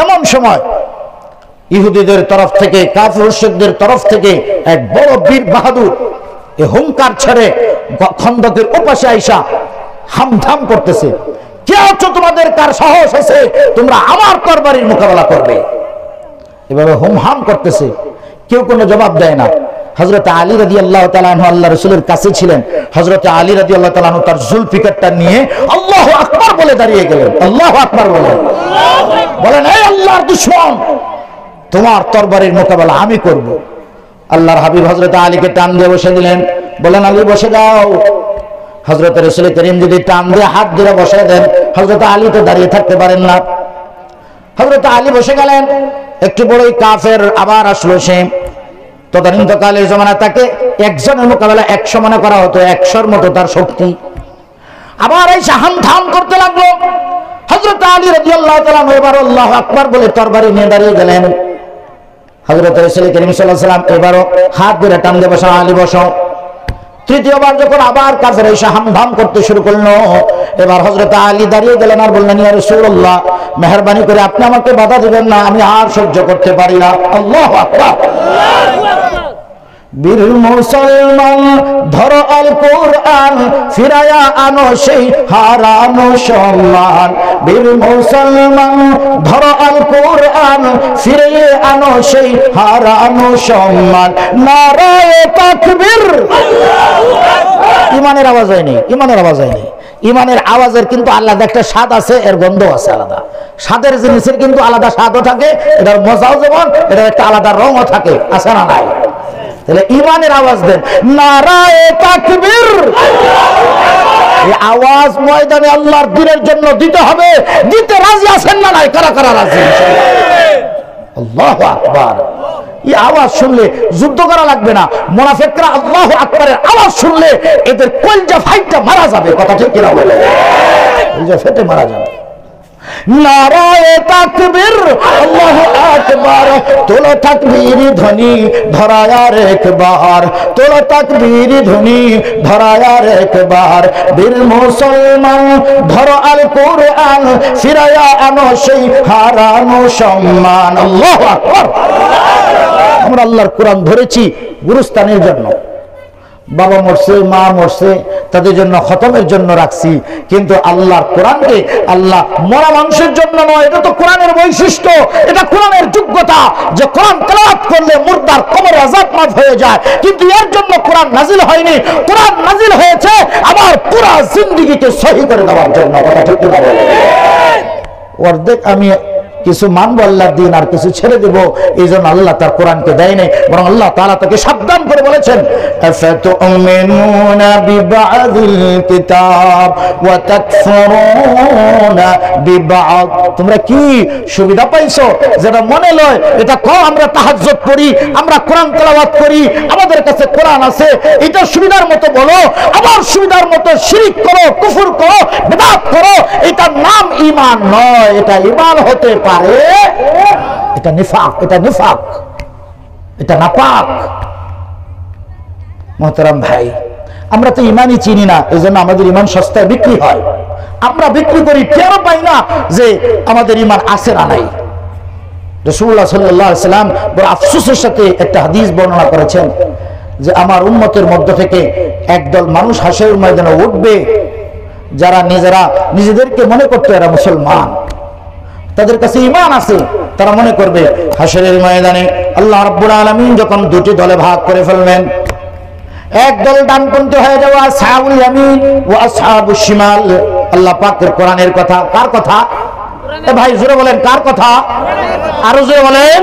এমন সময় ইহুদিদের তরফ থেকে, কাফির মুশরিকদের তরফ থেকে এক বড় বীর বাহাদুর এই হুঙ্কার ছেড়ে খন্দকের ওপাশে আইসা হামধাম করতেছে, কে আছো, তোমাদের কার সাহস আছে তোমরা আমার তরবারির মোকাবেলা করবে? এভাবে হুমহাম করতেছে, কেউ কোনো জবাব দেয় না। হযরত আলী রাদিয়াল্লাহু তাআলা আনহু আল্লাহ রাসূলের কাছে ছিলেন। হযরত আলী রাদিয়াল্লাহু তাআলা আনহু তার জুলফিকারটা নিয়ে আল্লাহু আকবার বলে দাঁড়িয়ে গেলেন। আল্লাহু আকবার বলেন, এই আল্লাহর দুশমন, তোমার তরবারির মোকাবেলা আমি করব। আল্লাহর হাবিব হযরত আলীকে টান দিয়ে বসে দিলেন, বলেন, আলী বসে যাও। হযরত রাসূল করিম যদি টান দিয়ে হাত ধরে বসে দেন, হযরত আলী তো দাঁড়িয়ে থাকতে পারেন না। হযরত আলী বসে গেলেন। একটু বড়ই কাফের আবার আসলো সে। তদানীন্তকালের জমানা তাকে একজনের মোকাবেলা 100 মনে করা হতো, 100-র মতো তার শক্তি। আবার এই হাম থাম করতে লাগলো। হযরত আলী রাদিয়াল্লাহু তাআলা এবার আল্লাহু আকবার বলে তরবারি নিয়ে দাঁড়িয়ে গেলেন। হযরত রাসূল করিম সাল্লাল্লাহু আলাইহি ওয়াসাল্লাম এবারও হাত ধরে টান দিয়ে বসা, আলী বসো। তৃতীয়বার যখন আবার কাফের এসে হামধাম করতে শুরু করলো, এবার হযরত আলী দাঁড়িয়ে গেলেন আর বললেন, ইয়া রাসূলুল্লাহ, মেহেরবানি করে আপনি আমাকে বাধা দিবেন না, আমি আর সহ্য করতে পারি না। আল্লাহু আকবার। বীর মুসলমান ধরো আল কোরআন, ফিরায়া আনো সেই হারানো সম্মান। বীর মুসলমান ধরো আল কোরআন, ফিরিয়ে আনো সেই হারানো সম্মান। নারায়ে তাকবীর। ইমানের আওয়াজ হয়নি, ইমানের আওয়াজ হয়নি। ইমানের আওয়াজের কিন্তু আলাদা একটা স্বাদ আছে, এর গন্ধ আছে আলাদা। স্বাদের জিনিসের কিন্তু আলাদা স্বাদও থাকে, এটার মজাও যেমন, এটার একটা আলাদা রঙও থাকে, আছে না নাই? তাহলে ইমানের আওয়াজ দেন, নারায়ে তাকবীর। এই আওয়াজ ময়দানে আল্লাহর দ্বীনের জন্য দিতে হবে। দিতে রাজি আছেন না নাই? কারা কারা রাজি? আল্লাহু আকবার। এই আওয়াজ শুনলে যুদ্ধ করা লাগবে না। মুনাফিকরা আল্লাহু আকবারের আওয়াজ শুনলে এদের কলজা ফাইটটা মারা যাবে। কথা ঠিক কিনা বলে? কলজা ফেটে মারা যাবে। নারায়ে তাকবীর, আল্লাহু আকবার। তোলো তাকবীর ধ্বনি, ধরায় আর একবার। তোলো তাকবীর ধ্বনি, ধরায় আর একবার। বীর মুসলমান ধরো আল কোরআন, ফিরায়া আনো সেই হারানো সম্মান। আল্লাহু আকবার। আমরা আল্লাহর কোরআন ধরেছি গুরুস্থানের জন্য। বাবা মরছে, মা মরছে, তাদের জন্য খতমের জন্য রাখছি, কিন্তু আল্লাহর কোরআনকে আল্লাহ মরা মানুষের জন্য নয়। এটা তো কোরআনের বৈশিষ্ট্য, এটা কোরআনের যোগ্যতা যে কোরআন তেলাওয়াত করলে মুর্দার কবরে আযাব মাফ হয়ে যায়। কিন্তু এর জন্য কোরআন নাজিল হয়নি, কোরআন নাজিল হয়েছে আমার পুরো জিন্দেগিকে সহি করে দেওয়ার জন্য। কথা ঠিক না? অর্ধেক আমি কিছু মানব আল্লাহর দিন আর কিছু ছেড়ে দেব, এই জন্য আল্লাহ তার কোরআনকে দেয় নাই, বরং আল্লাহ তাআলা তাকে সাবধান করে বলেছেন, আফাতুমিনুনা বিবাদিল কিতাব ওয়া তাকফুরুনা বিবাদ। তোমরা কি সুবিধা পাইছো যেটা মনে লয় এটা কও আমরা তাহাজ্জুদ পড়ি, আমরা কোরআন তেলাওয়াত করি, আমাদের কাছে কোরআন আছে, এটা সুবিধার মতো বলো। আবার সুবিধার মতো শিরক করো, কুফর করো, বিদআত করো। এটার নাম ঈমান নয়, এটা ঈমান হতে পারে, এটা নিফাক, এটা নিফাক, এটা নাপাক। মোহতারাম ভাই, আমরা তো ইমানই চিনি না, এজন্য আমাদের ইমান সস্তায় বিক্রি হয়। আমরা বিক্রি করি, টের পাই না যে আমাদের ইমান আছে না নাই। রাসূলুল্লাহ সাল্লাল্লাহু আলাইহি ওয়াসাল্লাম বড় আফসোসের সাথে একটা হাদিস বর্ণনা করেছেন যে আমার উম্মতের মধ্য থেকে একদল মানুষ হাসরের ময়দানে উঠবে যারা নিজেদেরকে মনে করতে এরা মুসলমান, তাদের কাছে ঈমান আছে, তারা মনে করবে হাসরের ময়দানে আল্লাহ রাব্বুল আলামিন যখন দুটি দলে ভাগ করে ফেলবেন, এক দল ডানপন্থী হয়ে যাবে, আসহাবুল ইয়ামিন ওয়া আসহাবুশ শিমাল। আল্লাহ পাকের কোরআনের কথা। কার কথা? এ ভাই জোরে বলেন, কার কথা? আরো জোরে বলেন।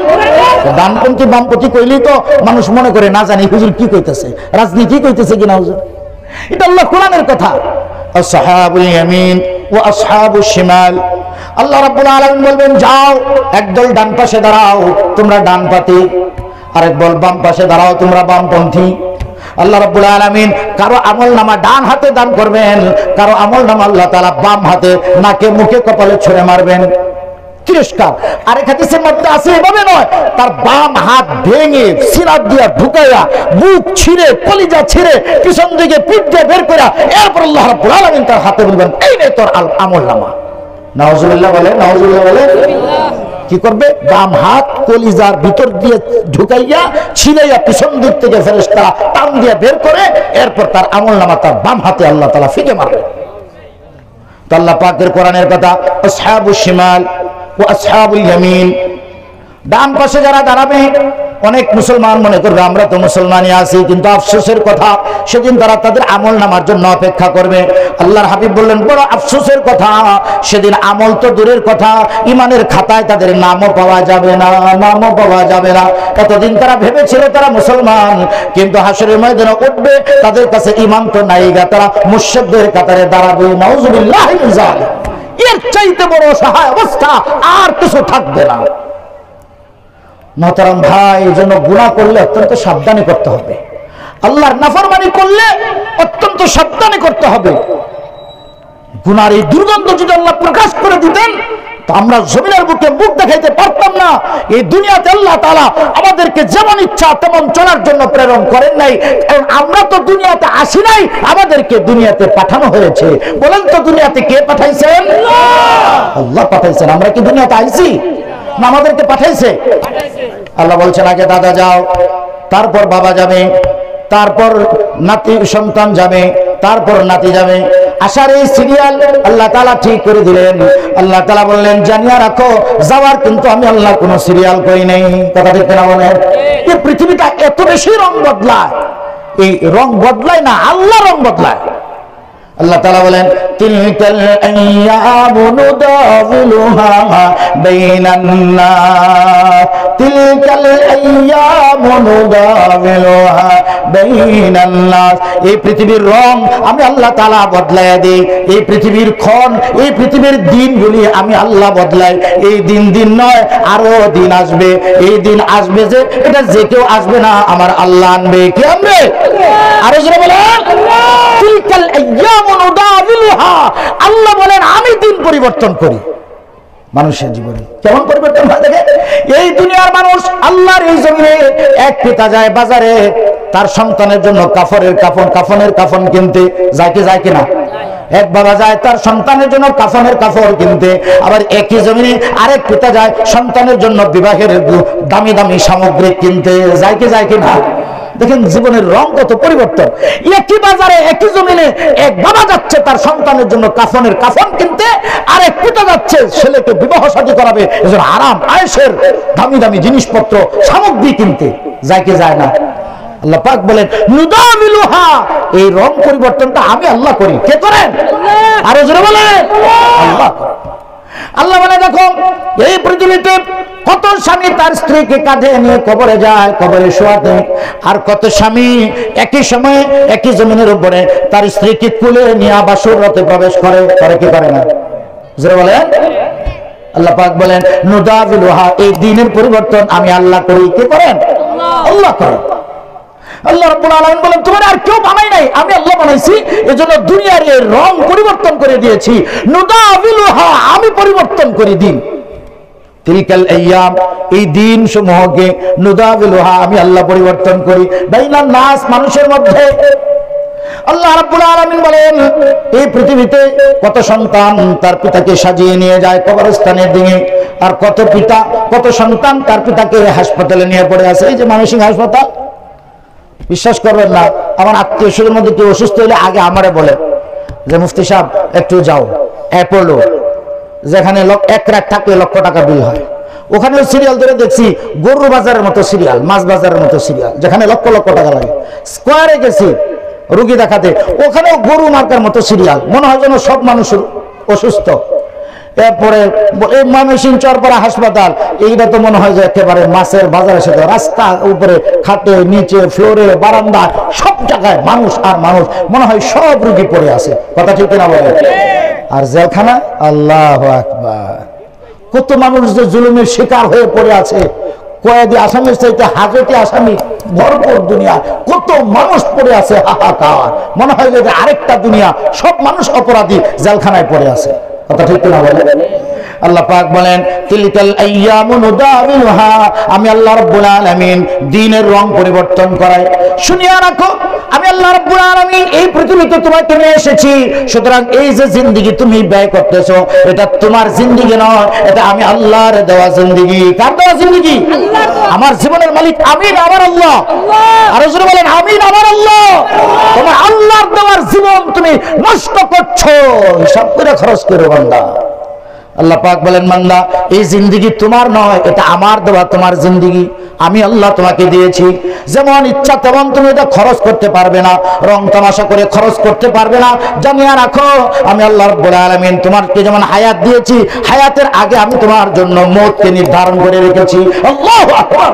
ডানপন্থী বামপন্থী কইলেই তো মানুষ মনে করে না জানি হুজুর কি কইতেছে, রাজনীতি কইতেছে কিনা হুজুর। এটা আল্লাহ কোরআনের কথা। আসহাবুল ইয়ামিন ওয়া আসহাবুশ শিমাল। আল্লাহ রাব্বুল আলামিন বলবেন, যাও একদল ডান পাশে দাঁড়াও, তোমরা ডানপন্থী, আরেক দল বাম পাশে দাঁড়াও, তোমরা বামপন্থী। আল্লাহ রাব্বুল আলামিন কারো আমলনামা ডান হাতে দান করবেন, কারো আমলনামা আল্লাহ তাআলা বাম হাতে নাকে মুখে কপালে ছুঁড়ে মারবেন। তিরস্কার। আরেক হাদিসের মধ্যে আছে এভাবে নয়, তার বাম হাত ভেঙে সিনাত দিয়া ঢুকাইয়া বুক ছিঁড়ে কলিজা ছিঁড়ে পিছন দিকে পিঠ দিয়ে বের করে এরপর আল্লাহ রাব্বুল আলামিন তার হাতে বলবেন, এই নে তোর আমলনামা। নাউজুবিল্লাহ বলে, নাউজুবিল্লাহ বলে। কি করবে? বাম হাত কলিজার ভিতর দিয়ে ঢুকাইয়া ছিঁড়াইয়া পিছন দিক থেকে ফেরেশতারা টান দিয়ে বের করে এরপর তার আমলনামা তার বাম হাতে আল্লাহ তাআলা ফিকে মারবে। তো আল্লাহ পাকের কোরআনের কথা, আসহাবুশ শিমাল ওয়া আসহাবুল ইয়ামিন। ডান পাশে যারা দাঁড়াবে, অনেক মুসলমান মনে করবে আমরা তো মুসলমানই আছি, কিন্তু আফসোসের কথা সেদিন তারা তাদের আমল নামার জন্য অপেক্ষা করবে। আল্লাহর হাবিব বললেন, বড় আফসোসের কথা, সেদিন আমল তো দূরের কথা, ইমানের খাতায় তাদের নামও পাওয়া যাবে না, নামও পাওয়া যাবে না। এতদিন তারা ভেবেছিল তারা মুসলমান, কিন্তু হাসরের ময়দানে উঠবে, তাদের কাছে ইমান তো নাই গা, তারা মুশরিকদের কাতারে দাঁড়াবে। নাউজুবিল্লাহ মিন যালিক। এর চাইতে বড় সহায় অবস্থা আর কিছু থাকবে না। মোহতারাম ভাই, এই জন্য গুনাহ করলে অত্যন্ত সাবধানে করতে হবে, আল্লাহর নাফরমানি করলে অত্যন্ত সাবধানে করতে হবে। গুনার এই দুর্গন্ধ যদি আল্লাহ প্রকাশ করে দিতেন তো আমরা জমিনের বুকে মুখ দেখাইতে পারতাম না। এই দুনিয়াতে আল্লাহ তাআলা আমাদেরকে যেমন ইচ্ছা তেমন চলার জন্য প্রেরণ করেন নাই, কারণ আমরা তো দুনিয়াতে আসি নাই, আমাদেরকে দুনিয়াতে পাঠানো হয়েছে। বলেন তো দুনিয়াতে কে পাঠাইছেন? আল্লাহ পাঠাইছেন। আমরা কি দুনিয়াতে আইছি না আমাদেরকে পাঠাইছে? আল্লাহ বলছেন আগে দাদা যাও, তারপর বাবা যাবে, তারপর নাতি সন্তান যাবে, তারপর নাতি যাবে। আসার এই সিরিয়াল আল্লাহ তাআলা ঠিক করে দিলেন। আল্লাহ তাআলা বললেন জানিয়া রাখো, যাওয়ার কিন্তু আমি আল্লাহ কোনো সিরিয়াল করি নাই। কথা ঠিক না বলেন? এই পৃথিবীটা এত বেশি রং বদলায়, এই রং বদলায় না, আল্লাহ রং বদলায়। আল্লাহ তাআলা বলেন তিলকাল আইয়ামু নুদাবিলুহা বাইনান নাস, তিলকাল আইয়ামু নুদাবিলুহা বাইনান নাস। এই পৃথিবীর রং আমি আল্লাহ তাআলা বদলায় দেই, এই পৃথিবীর ক্ষণ, এই পৃথিবীর দিনগুলি আমি আল্লাহ বদলাই। এই দিন দিন নয়, আরো দিন আসবে। এই দিন আসবে যে এটা যে কেউ আসবে না, আমার আল্লাহ আনবে। কে আনবে? আরো জোরে বলেন তিলকাল আইয়ামু নুদাবিলুহা। আল্লাহ বলেন আমি দিন পরিবর্তন করি মানুষের জীবনে। কেমন পরিবর্তন হয় দেখে? এই দুনিয়ার মানুষ আল্লাহর এই জমিনে এক পিতা যায় বাজারে তার সন্তানের জন্য কাফনের কাফন কিনতে, যায় কি যায় কিনা? এক বাবা যায় তার সন্তানের জন্য কাফনের কাপড় কিনতে, আবার একই জমিনে আরেক পিতা যায় সন্তানের জন্য বিবাহের দামি দামি সামগ্রী কিনতে, যায় কি যায় কিনা? দেখেন জীবনের রং কত পরিবর্তন। একই বাজারে একই জমিনে এক বাবা যাচ্ছে তার সন্তানের জন্য কাফনের কাফন কিনতে, আর এক পিতা যাচ্ছে ছেলেকে বিবাহ শাদী করাবে, এজন্য আরাম আয়েশের দামি দামি জিনিসপত্র সামগ্রী কিনতে, যায় কি যায় না? আল্লাহ পাক বলেন নুদামিলুহা, এই রং পরিবর্তনটা আমি আল্লাহ করি। কে করেন? আরো জোরে বলেন আল্লাহ। আল্লাহ বলে দেখো এই পৃথিবীতে কত স্বামী তার স্ত্রীকে কাঁধে নিয়ে কবরে যায়, কবরে শোয়াতে, আর কত স্বামী একই সময়ে একই জমিনের উপরে তার স্ত্রীকে কুলে নিয়ে বাসর রাতে প্রবেশ করে। করে কি করে না? জোরে বলেন। আল্লাহ পাক বলেন নুদাবিলুহা, এই দিনের পরিবর্তন আমি আল্লাহ করি। কে করেন? আল্লাহ করেন। আল্লাহ রাব্বুল আলামিন বলেন তোমার আর কেউ বানাই নাই, আমি আল্লাহ বানাইছি। এজন্য দুনিয়ার এই রং পরিবর্তন করে দিয়েছি। নুদাবিলুহা, আমি পরিবর্তন করি দিন। তিলকাল আইয়াম, এই দিন সমূহকে নুদাবিলুহা, আমি আল্লাহ পরিবর্তন করি বাইনান নাস, মানুষের মধ্যে। আল্লাহ রাব্বুল আলামিন বলেন এই পৃথিবীতে কত সন্তান তার পিতাকে সাজিয়ে নিয়ে যায় কবরস্থানের দিকে, আর কত পিতা কত সন্তান তার পিতাকে হাসপাতালে নিয়ে পড়ে আছে। এই যে মানসিক হাসপাতাল, বিশ্বাস করবেন না, আমার আত্মীয় স্বজনের মধ্যে কেউ অসুস্থ হলে আগে আমারে বলে যে মুফতি সাহেব একটু যাও অ্যাপোলো, যেখানে 1 রাত থাকলে লক্ষ টাকা বিল হয়। ওখানেও সিরিয়াল ধরে দেখছি গরু বাজারের মতো সিরিয়াল, মাছ বাজারের মতো সিরিয়াল, যেখানে লক্ষ লক্ষ টাকা লাগে। স্কোয়ারে গেছি রুগী দেখাতে, ওখানেও গরু মার্কার মতো সিরিয়াল, মনে হয় যেন সব মানুষ অসুস্থ। এরপরে ময়মনসিংহ চরপাড়া হাসপাতাল, এইটা তো মনে হয় যে একেবারে মাছের বাজারের সাথে, রাস্তা উপরে খাটে নিচে ফ্লোরে বারান্দা সব জায়গায় মানুষ আর মানুষ, মনে হয় সব রুগী পড়ে আছে। কথা ঠিক না বলে? আর জেলখানা, আল্লাহু আকবার, কত মানুষ যে জুলুমের শিকার হয়ে পড়ে আছে। কয়েদি আসামির চাইতে হাজতে আসামি ভরপুর দুনিয়া, কত মানুষ পড়ে আছে হাহাকার, মনে হয় যে আরেকটা দুনিয়া, সব মানুষ অপরাধী জেলখানায় পড়ে আছে। কথা ঠিক না বলে? আল্লাহ পাক বলেন তিলকাল আইয়ামু নুদাবিলুহা, আমি আল্লাহ রাব্বুল আলামিন দিনের রং পরিবর্তন করাই। শুনিয়া রাখো আমি আল্লাহ রাব্বুল আলামিন এই পৃথিবীতে তোমাকে নিয়ে এসেছি, সুতরাং এই যে জিন্দেগি তুমি ব্যয় করতেছো এটা তোমার জিন্দেগি নয়, এটা আমি আল্লাহর দেওয়া জিন্দেগি। কার দেওয়া জিন্দেগি? আমার জীবনের মালিক আমিন, আমার আল্লাহ। আর জোরে বলেন আমিন, আমার আল্লাহ। তোমার আল্লাহর দেওয়ার জীবন তুমি নষ্ট করছো, হিসাব করে খরচ করো বান্দা। আল্লাহ পাক বলেন বান্দা এই জিন্দেগি তোমার নয়, এটা আমার দেওয়া তোমার জিন্দেগি। আমি আল্লাহ তোমাকে দিয়েছি, যেমন ইচ্ছা তেমন তুমি এটা খরচ করতে পারবে না, রং তামাশা করে খরচ করতে পারবে না। জানিয়ে রাখো আমি আল্লাহ রাব্বুল আলামিন তোমাকে যেমন হায়াত দিয়েছি, হায়াতের আগে আমি তোমার জন্য মওতকে নির্ধারণ করে রেখেছি। আল্লাহু আকবার।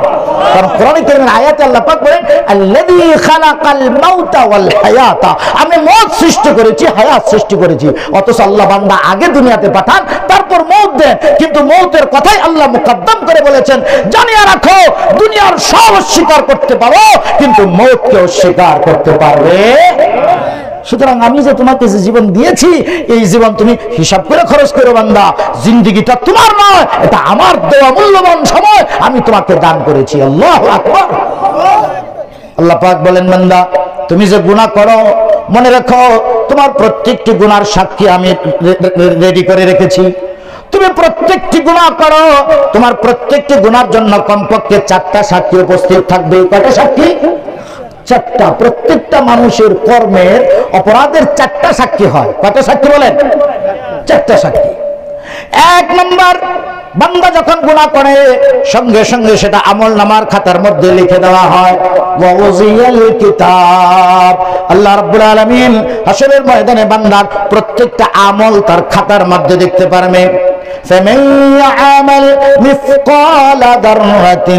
কারণ কোরআনে কারীমের আয়াতে আল্লাহ পাক বলেন আল্লাযী খালাকাল মাউতা ওয়াল হায়াতা, আমি মওত সৃষ্টি করেছি, হায়াত সৃষ্টি করেছি। অথচ আল্লাহ বান্দা আগে দুনিয়াতে পাঠান, তারপর মওত দেন, কিন্তু মওতের কথাই আল্লাহ মুকদ্দম করে বলেছেন জানিয়ে রাখো দুনিয়ার সব স্বীকার করতে পারো কিন্তু মওতকে অস্বীকার করতে পারবে। সুতরাং আমি যে তোমাকে যে জীবন দিয়েছি এই জীবন তুমি হিসাব করে খরচ করো বান্দা। জিন্দেগিটা তোমার নয়, এটা আমার দেওয়া মূল্যবান সময় আমি তোমাকে দান করেছি। আল্লাহু আকবার। আল্লাহ পাক বলেন বান্দা তুমি যে গুনাহ করো মনে রাখো তোমার প্রত্যেকটি গুনার সাক্ষী আমি রেডি করে রেখেছি। তুমি প্রত্যেকটি গুনাহ করো, তোমার প্রত্যেকটি গুনার জন্য কমপক্ষে 4টা সাক্ষী উপস্থিত থাকবে। কয়টা সাক্ষী? 4টা। প্রত্যেকটা মানুষের কর্মের অপরাধের 4টা সাক্ষী হয়। কয়টা সাক্ষী বলেন? 4টা সাক্ষী। 1 নম্বর, বান্দা যখন গুনাহ করে সঙ্গে সঙ্গে সেটা আমলনামার খাতার মধ্যে লিখে দেওয়া হয়। ওয়াউজিয়াল কিতাব, আল্লাহ রাব্বুল আলামিন হাসরের ময়দানে বান্দার প্রত্যেকটা আমল তার খাতার মধ্যে দেখতে পারবে। فمن يعمل مثقال ذرة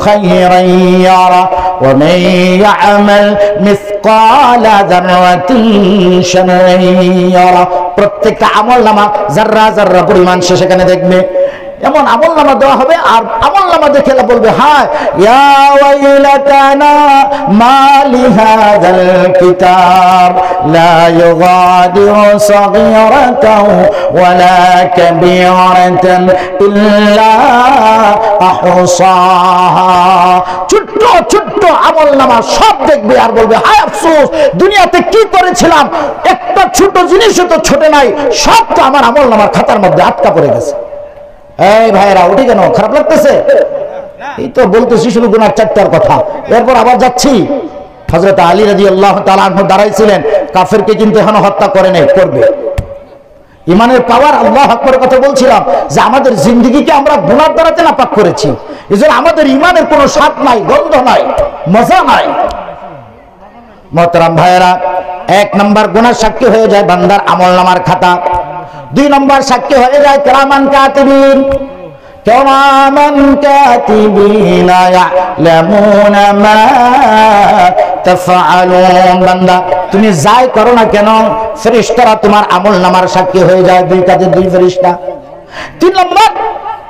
خيرا يره ومن يعمل مثقال ذرة شرا يره। প্রত্যেকটা আমলনামা যাররা যাররা পরিমাণ সে সেখানে দেখবে। এমন আমলনামা দেওয়া হবে আর আমলনামা দেখে বলবে হায় ইয়া ওয়াইলাতানা মা লিহাযাল কিতাব লা ইউগাদিরু সাগীরাতাও ওয়ালা কাবীরাতান ইল্লা আহসাহা। ছোট্ট ছোট্ট আমলনামা সব দেখবে আর বলবে হায় আফসোস দুনিয়াতে কি করেছিলাম, একটা ছোট জিনিসও তো ছোট নাই, সব তো আমার আমলনামার খাতার মধ্যে আটকা পড়ে গেছে। এই ভাইরা উঠে কেন, খারাপ লাগতেছে? এই তো বলতেছি শুধু গুনার 4টার কথা। এরপর আবার যাচ্ছি, হযরত আলী রাদিয়াল্লাহু তাআলা আনহু দাঁড়াইছিলেন, কাফেরকে কিন্তু এখনো হত্যা করে নাই, করবে। ইমানের পাওয়ার, আল্লাহু আকবারের কথা বলছিলাম যে আমাদের জিন্দেগিকে আমরা গুনার দ্বারাতে নাপাক করেছি, এজন্য আমাদের ইমানের কোনো স্বাদ নাই, গন্ধ নাই, মজা নাই। মুহতারাম ভাইরা, 1 নম্বর গুনার সাক্ষী হয়ে যায় বান্দার আমলনামার খাতা। 2 নম্বর সাক্ষী হয়ে যায় কিরামান কাতিবিন। কিরামান কাতিবিন ইয়ালামুনা মা তাফআলুন। বান্দা তুমি যাই করো না কেন ফেরেশতারা তোমার আমলনামার সাক্ষী হয়ে যায়। 2 কাজে 2 ফেরেশতা। 3 নম্বর,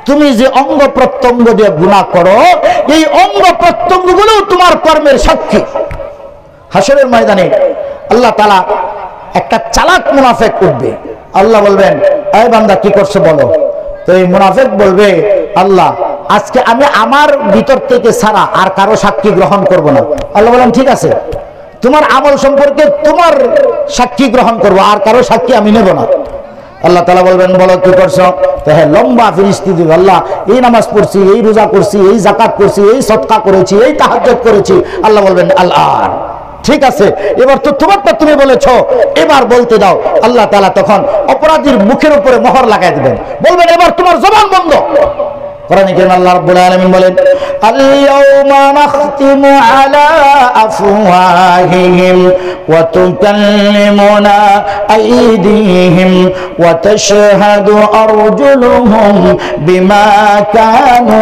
তুমি যে অঙ্গ প্রত্যঙ্গ দিয়ে গুনাহ করো এই অঙ্গ প্রত্যঙ্গগুলো তোমার কর্মের সাক্ষী। হাসরের ময়দানে আল্লাহ তাআলা একটা চালাক মুনাফিক উঠবে। আল্লাহ বলবেন এই বান্দা কি করছো বলো। তো এই মুনাফিক বলবে আল্লাহ আজকে আমি আমার ভিতর থেকে ছাড়া আর কারো সাক্ষী গ্রহণ করব না। আল্লাহ বলেন ঠিক আছে, তোমার আমল সম্পর্কে তোমার সাক্ষী গ্রহণ করব, আর কারো সাক্ষী আমি নেব না। আল্লাহ তাআলা বলবেন বলো কি করছো। তো হ্যাঁ লম্বা ফিরিস্তি দিবে, আল্লাহ এই নামাজ পড়ছি, এই রোজা করছি, এই যাকাত করছি, এই সদকা করেছি, এই তাহাজ্জুদ করেছি। আল্লাহ বলবেন আল্লাহ ঠিক আছে, এবার তো তোমারটা তুমি বলেছো, এবার বলতে দাও। আল্লাহ তাআলা তখন অপরাধীর মুখের উপরে মোহর লাগাই দিবেন, বলবেন এবার তোমার জবান বন্ধ। কোরআনে কারীমে আল্লাহ রাব্বুল আলামিন বলেন আল-ইয়াওমা নাখতিমু আলা আফওয়াহিহিম ওয়া তুকাল্লিমুনা আইদিহিম ওয়া তাশহাদু আরজুলুহুম বিমা কানু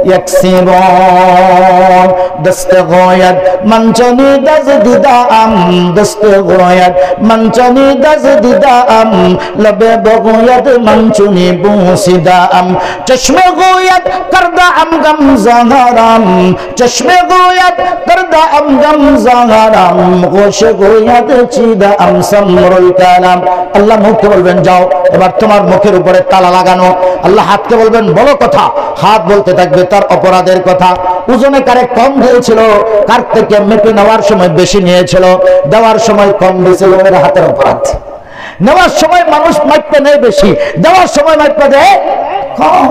ইয়াকসিবুন। দস্তগোয়াত মঞ্চনি দজদিদাম, দস্তগোয়াত মঞ্চনি দজদিদাম, লবে বগোয়াত মঞ্চনি বুসিদাম, চশমে গোয়াত করদা আম গম জাহারাম, চশমে গোয়াত করদা আম গম জাহারাম, গোশ গোয়াত চিদা আম সমরুল কালাম। আল্লাহ মুখকে বলবেন যাও, এবার তোমার মুখের উপরে তালা লাগানো। আল্লাহ হাতকে বলবেন বলো কথা, হাত বলতে থাকবে তার অপরাধের কথা। ওজনে কারে কম দিয়েছিল, কার থেকে মেপে নেওয়ার সময় বেশি নিয়েছিল, দেওয়ার সময় কম দিয়েছিল, এর হাতের অপরাধ। নেওয়ার সময় মানুষ মাইপে নেয় বেশি, দেওয়ার সময় মাইপে দেয় কম।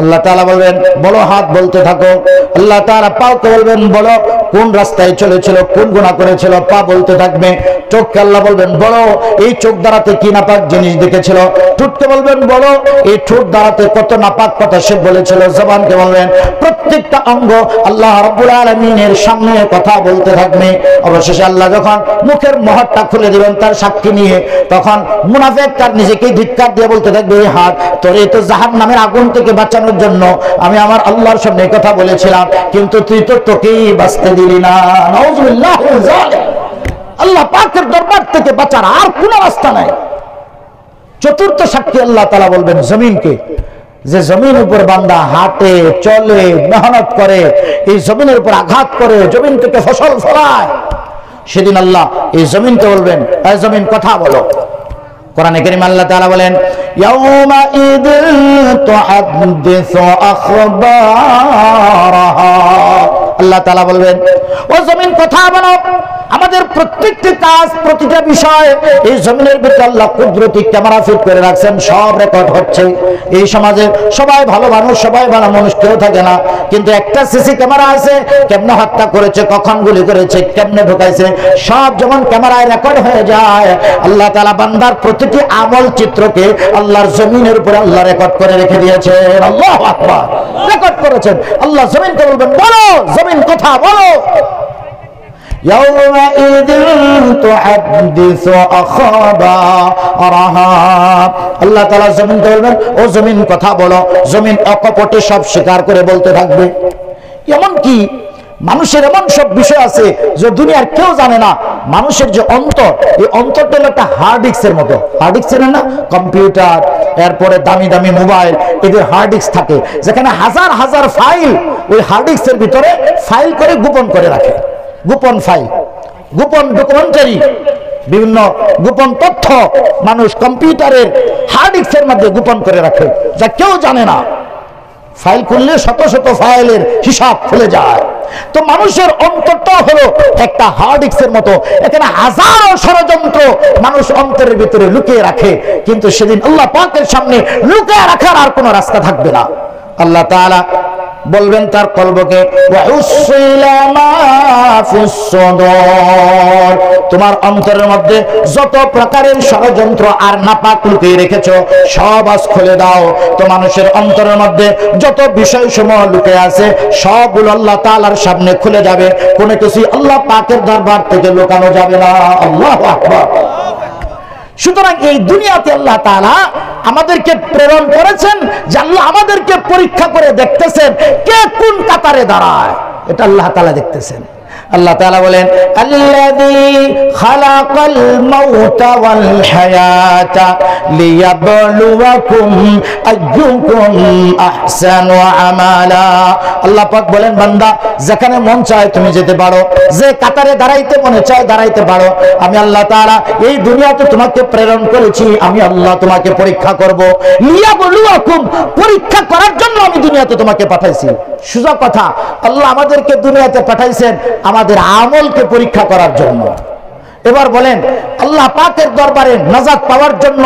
আল্লাহ তাআলা বলবেন বলো হাত বলতে থাকো। আল্লাহ তাআলা পাওকে বলবেন বলো কোন রাস্তায় চলেছিল, কোন গুনাহ করেছিল, পা বলতে থাকবে, চোখকে আল্লাহ বলবেন বড় এই চোখ দ্বারাতে কি নাপাক জিনিস দেখেছিল, ঠোঁটকে বলবেন বড় এই ঠোঁট দ্বারাতে কত নাপাক কথা সে বলেছিল, জবানকে বলবেন, প্রত্যেকটা অঙ্গ আল্লাহ রাব্বুল আলামিনের সামনে কথা বলতে থাকবে। অবশেষে আল্লাহ যখন মুখের মোহরটা খুলে দিবেন তার সাক্ষী নিয়ে, তখন মুনাফিক তার নিজেকে ধিক্কার দিয়ে বলতে থাকবে, এই হাত তোর এই তো জাহান্নামের আগুন থেকে বাঁচানোর জন্য আমি আমার আল্লাহর সামনে কথা বলেছিলাম, কিন্তু তুই তো তোকেই বাঁচতে দিলি না। নাউযুবিল্লাহ মিন যালিক। আল্লাহ পাকের দরবার থেকে বাঁচার আর কোনো রাস্তা নাই। চতুর্থ সাক্ষী আল্লাহ তাআলা বলবেন জমিনকে, যে জমিনের উপর বান্দা হাঁটে চলে মেহনত করে, এই জমিনের উপর আঘাত করে, জমিন থেকে ফসল ফলায়, সেদিন আল্লাহ এই জমিনকে বলবেন, এই জমিন কথা বলো। কোরআনে কারীমে আল্লাহ তাআলা বলেন, ইয়াউমা ইদিন তুহাদ্দিসু আখবারাহা। আল্লাহ তাআলা বলবেন, ও জমিন কথা বলো। আমাদের প্রত্যেকটি কাজ, প্রতিটা বিষয় এই জমিনের ভিতরে আল্লাহ কুদরতি ক্যামেরা ফিট করে রাখছেন, সব রেকর্ড হচ্ছে। এই সমাজে সবাই ভালো মানুষ, সবাই ভালো মানুষ কেউ থাকে না, কিন্তু একটা সিসি ক্যামেরা আছে, কেমনে হত্যা করেছে, কখন গুলি করেছে, কেমনে ঢুকাইছে, সব যেমন ক্যামেরায় রেকর্ড হয়ে যায়, আল্লাহ তাআলা বান্দার প্রতিটি আমল চিত্রকে আল্লাহর জমিনের উপরে আল্লাহ রেকর্ড করে রেখে দিয়েছেন। আল্লাহু আকবার, রেকর্ড করেছেন। আল্লাহ জমিনকে বলবেন, বলো জমিন কথা বলো। يومئذ تحدث أخبارها। আল্লাহ তাআলা জমিনকে বলবেন, ও জমিন কথা বলো। জমিন অকপটে সব স্বীকার করে বলতে থাকবে। এমন কি মানুষের এমন সব বিষয় আছে যে দুনিয়ার কেউ জানে না। মানুষের যে অন্তর, এই অন্তরটা হলো একটা হার্ড ডিস্কের মতো। হার্ড ডিস্ক না, কম্পিউটার, এরপরে দামি দামি মোবাইল, এদের হার্ড ডিস্ক থাকে, যেখানে হাজার হাজার ফাইল ওই হার্ড ডিস্কের ভিতরে ফাইল করে গোপন করে রাখে। গোপন ফাইল, গোপন ডকুমেন্টারি, বিভিন্ন গোপন তথ্য মানুষ কম্পিউটারের হার্ড ডিস্কের মধ্যে গোপন করে রাখে, যা কেউ জানে না। ফাইল খুললে শত শত ফাইলের হিসাব খুলে যায়। তো মানুষের অন্তরটা হলো একটা হার্ড ডিস্কের মতো, এখানে হাজারো ষড়যন্ত্র মানুষ অন্তরের ভিতরে লুকিয়ে রাখে, কিন্তু সেদিন আল্লাহ পাকের সামনে লুকিয়ে রাখার আর কোনো রাস্তা থাকবে না। আল্লাহ তাআলা বলবেন তার কলবকে, তোমার অন্তরের মধ্যে যত প্রকারের ষড়যন্ত্র আর নাপাক লুকিয়ে রেখেছো সব আজ খুলে দাও। তো মানুষের অন্তরের মধ্যে যত বিষয় সমূহ লুকিয়ে আছে সবগুলো আল্লাহ তাআলার সামনে খুলে যাবে, কোনো কিছু আল্লাহ পাকের দরবার থেকে লুকানো যাবে না। আল্লাহু আকবার। সুতরাং এই দুনিয়াতে আল্লাহ তাআলা আমাদেরকে প্রেরণ করেছেন যে আল্লাহ আমাদেরকে পরীক্ষা করে দেখতেছেন কে কোন কাতারে দাঁড়ায়, এটা আল্লাহ তাআলা দেখতেছেন। আল্লাহ তাআলা বলেন, আল্লাযী খালাকাল মাউতা ওয়াল হায়াতা লিয়াবলুয়াকুম আইয়ুকুম আহসানু আমালা। আল্লাহ পাক বলেন, বান্দা যেখানে মন চায় তুমি যেতে পারো, যে কাতারে দাঁড়াইতে মনে চায় দাঁড়াইতে পারো। আমি আল্লাহ তাআলা এই দুনিয়াতে তোমাকে প্রেরণ করেছি, আমি আল্লাহ তোমাকে পরীক্ষা করব। লিয়াবলুয়াকুম, পরীক্ষা করার জন্য আমি দুনিয়াতে তোমাকে পাঠাইছি। সোজা কথা, আল্লাহ আমাদেরকে দুনিয়াতে পাঠাইছেন আমাদের আমলকে পরীক্ষা করার জন্য। এবার বলেন, আল্লাহ পাকের দরবারে নাজাত পাওয়ার জন্য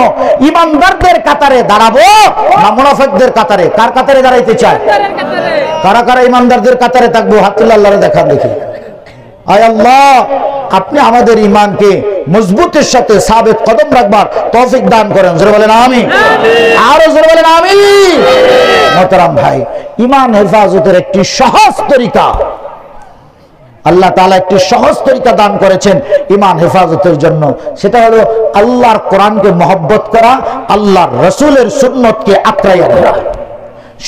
ঈমানদারদের কাতারে দাঁড়াবো না মুনাফিকদের কাতারে? কার কাতারে দাঁড়াইতে চায়? কারা কারা ঈমানদারদের কাতারে থাকবো? হাত তুলে আল্লাহরে দেখান দেখি। আয় আল্লাহ, আপনি আমাদের ঈমানকে মজবুতের সাথে সাবিত কদম রাখবার তৌফিক দান করেন। জোরে বলেন আমিন। আরো জোরে বলেন আমিন। মোহতারাম ভাই, ঈমান হেফাজতের একটি সহজ তরিকা আল্লাহ তাআলা একটি সহজ তরিকা দান করেছেন ঈমান হেফাজতের জন্য। সেটা হলো আল্লাহর কোরআনকে মহব্বত করা, আল্লাহর রাসূলের সুন্নতকে আঁকড়াইয়া ধরা।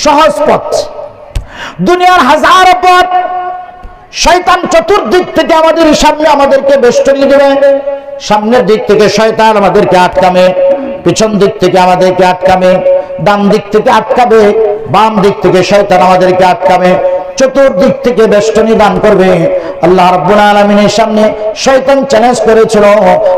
সহজ পথ। দুনিয়ার হাজারো পথ, শয়তান চতুর্দিক থেকে আমাদের সামনে আমাদেরকে বেষ্টনী দেবে। সামনের দিক থেকে শয়তান আমাদেরকে আটকাবে, পিছন দিক থেকে আমাদেরকে আটকাবে, ডান দিক থেকে আটকাবে, বাম দিক থেকে শয়তান আমাদেরকে আটকাবে, চতুর্দিক থেকে বেষ্টনী দান করবে। আল্লাহ রাব্বুল আলামিনের সামনে শয়তান চ্যালেঞ্জ করেছিল,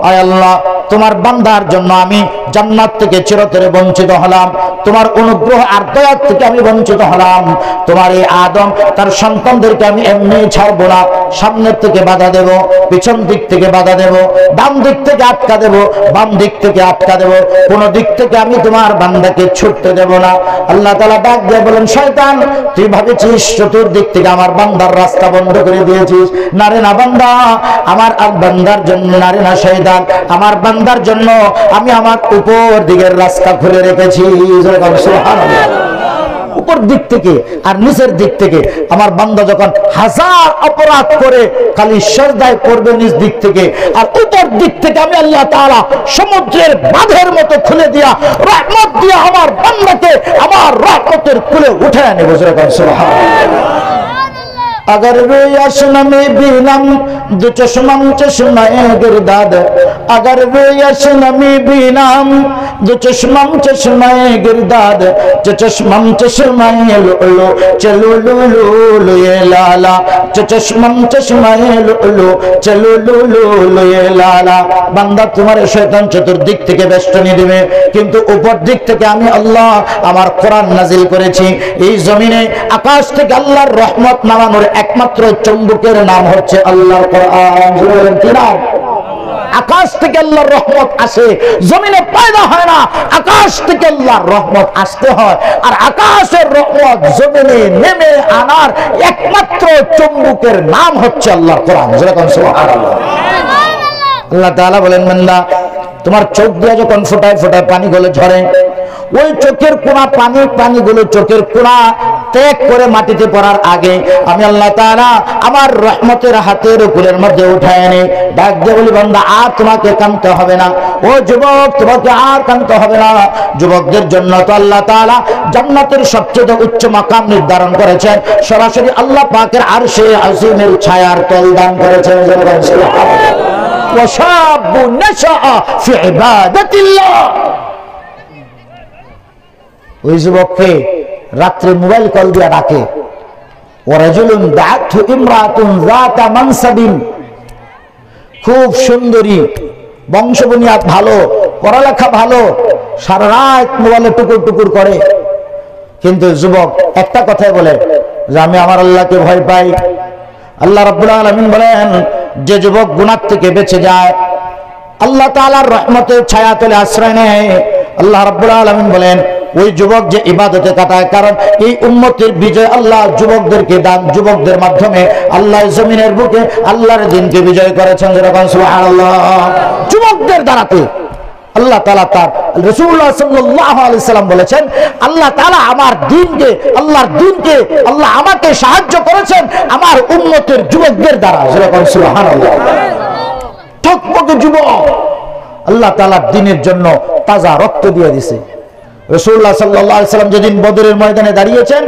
আয় আল্লাহ, তোমার বান্দার জন্য আমি জান্নাত থেকে চিরতরে বঞ্চিত হলাম, তোমার অনুগ্রহ আর দয়া থেকে আমি বঞ্চিত হলাম। তোমার এই আদম তার সন্তানদেরকে আমি এমনি ছাড়বো না, সামনের থেকে বাধা দেব, পিছন দিক থেকে বাধা দেব, ডান দিক থেকে আটকা দেব, বাম দিক থেকে আটকা দেব, কোন দিক থেকে আমি তোমার বান্দাকে ছুটতে দেব না। আল্লাহ তাআলা ডাক দিয়ে বলেন, শয়তান, তুই ভাবেছিস চতুর্দিক থেকে আমার বান্দার রাস্তা বন্ধ করে দিয়েছিস, নারে না বান্দা, আমার বান্দার জন্য, নারে না শয়তান, আমার বান্দার জন্য আমি আমার উপর দিকের রাস্তা খুলে রেখেছি। সুবহানাল্লাহ। উপর দিক থেকে আর নিচের দিক থেকে আমার বান্দা যখন হাজার অপরাধ করে খালি সিজদায় পড়বে নিচ দিক থেকে, আর উপর দিক থেকে আমি আল্লাহ তাআলা সমুদ্রের বাঁধের মতো খুলে দিয়া রহমত দিয়া আমার বান্দাকে আমার রহমতের কুলে উঠায় নেব। সুবহানাল্লাহ। अगर रोयशन में बीनम दो चश्मम चश्माए गिरदाद, अगर रोयशन में बीनम दो चश्मम चश्माए गिरदाद, चश्मम चश्माए लुलु चलो लुलु ये लाला, चश्मम चश्माए लुलु चलो लुलु ये लाला। বান্দা তোমার শয়তান চতুর্দিক থেকে বেষ্টনী দিবে, কিন্তু উপর দিক থেকে আমি আল্লাহ আমার কোরআন নাজিল করেছি। এই জমিনে আকাশ থেকে আল্লাহর রহমত নামানোর একমাত্র চুম্বকের নাম হচ্ছে আল্লাহর কোরআন। কি নাম? আকাশ থেকে আল্লাহর রহমত আসে, জমিনে পয়দা হয় না, আকাশ থেকে আল্লাহর রহমত আসতে হয়। আর আকাশের রহমত জমিনে নেমে আনার একমাত্র চুম্বকের নাম হচ্ছে আল্লাহর কোরআন। যেরকম সুবহানাল্লাহ। আল্লাহ তাআলা বলেন, বান্দা তোমার চোখ দিয়ে যখন ফোটায় ফোটায় পানিগুলো ঝরে, ওই চোখের কোনা পানিগুলো চোখের কোনা ত্যাগ করে মাটিতে পড়ার আগে আমি আল্লাহ তাআলা আমার রহমতের হাতের উপরের মধ্যে উঠায় এনে ডাক দিয়ে বলি, বান্দা আর তোমাকে কাঁদতে হবে না। ও যুবক, তোমাকে আর কাঁদতে হবে না। যুবকদের জন্য তো আল্লাহ তাআলা জান্নাতের সবচেয়ে উচ্চ মাকাম নির্ধারণ করেছেন, সরাসরি আল্লাহ পাকের আরশে আজিমের ছায়ার তল দান করেছেন। وشاب نشأ في عبادة الله। ওই যুবককে রাত্রে মোবাইল কল দিয়ে ডাকে, ওয়ারাজুলুন দাআতহু ইমরাতুন যাতা মানসাবিন, খুব সুন্দরী, বংশবুনিয়াদ ভালো, পড়ালেখা ভালো, সারা রাত মোবাইলে টুকুর টুকুর করে, কিন্তু যুবক একটা কথাই বলে যে আমি আমার আল্লাহকে ভয় পাই। আল্লাহ রাব্বুল আলামিন বলেন, যে যুবক গুনাহ থেকে বেঁচে যায়, আল্লাহ তাআলার রহমতের ছায়া তলে আশ্রয় নেয়, আল্লাহ রাব্বুল আলামিন বলেন ওই যুবক যে ইবাদতে কাটায়, কারণ এই উম্মতের বিজয় আল্লাহ যুবকদেরকে দান, যুবকদের মাধ্যমে আল্লাহ জমিনের বুকে আল্লাহর দ্বীনকে বিজয় করেছেন। যেরকম সুবহানাল্লাহ। যুবকদের দ্বারাতে আল্লাহ তাআলা তার রাসূলুল্লাহ সাল্লাল্লাহু আলাইহি সাল্লাম বলেছেন, আল্লাহ তাআলা আমার দ্বীনকে, আল্লাহর দ্বীনকে আল্লাহ আমাকে সাহায্য করেছেন আমার উম্মতের যুবকদের দ্বারা। যেরকম সুবহানাল্লাহ। টকবকে যুবক আল্লাহ তাআলার দ্বীনের জন্য তাজা রক্ত দিয়ে দিয়েছে। রাসূলুল্লাহ সাল্লাল্লাহু আলাইহি সাল্লাম যেদিন বদরের ময়দানে দাঁড়িয়েছেন,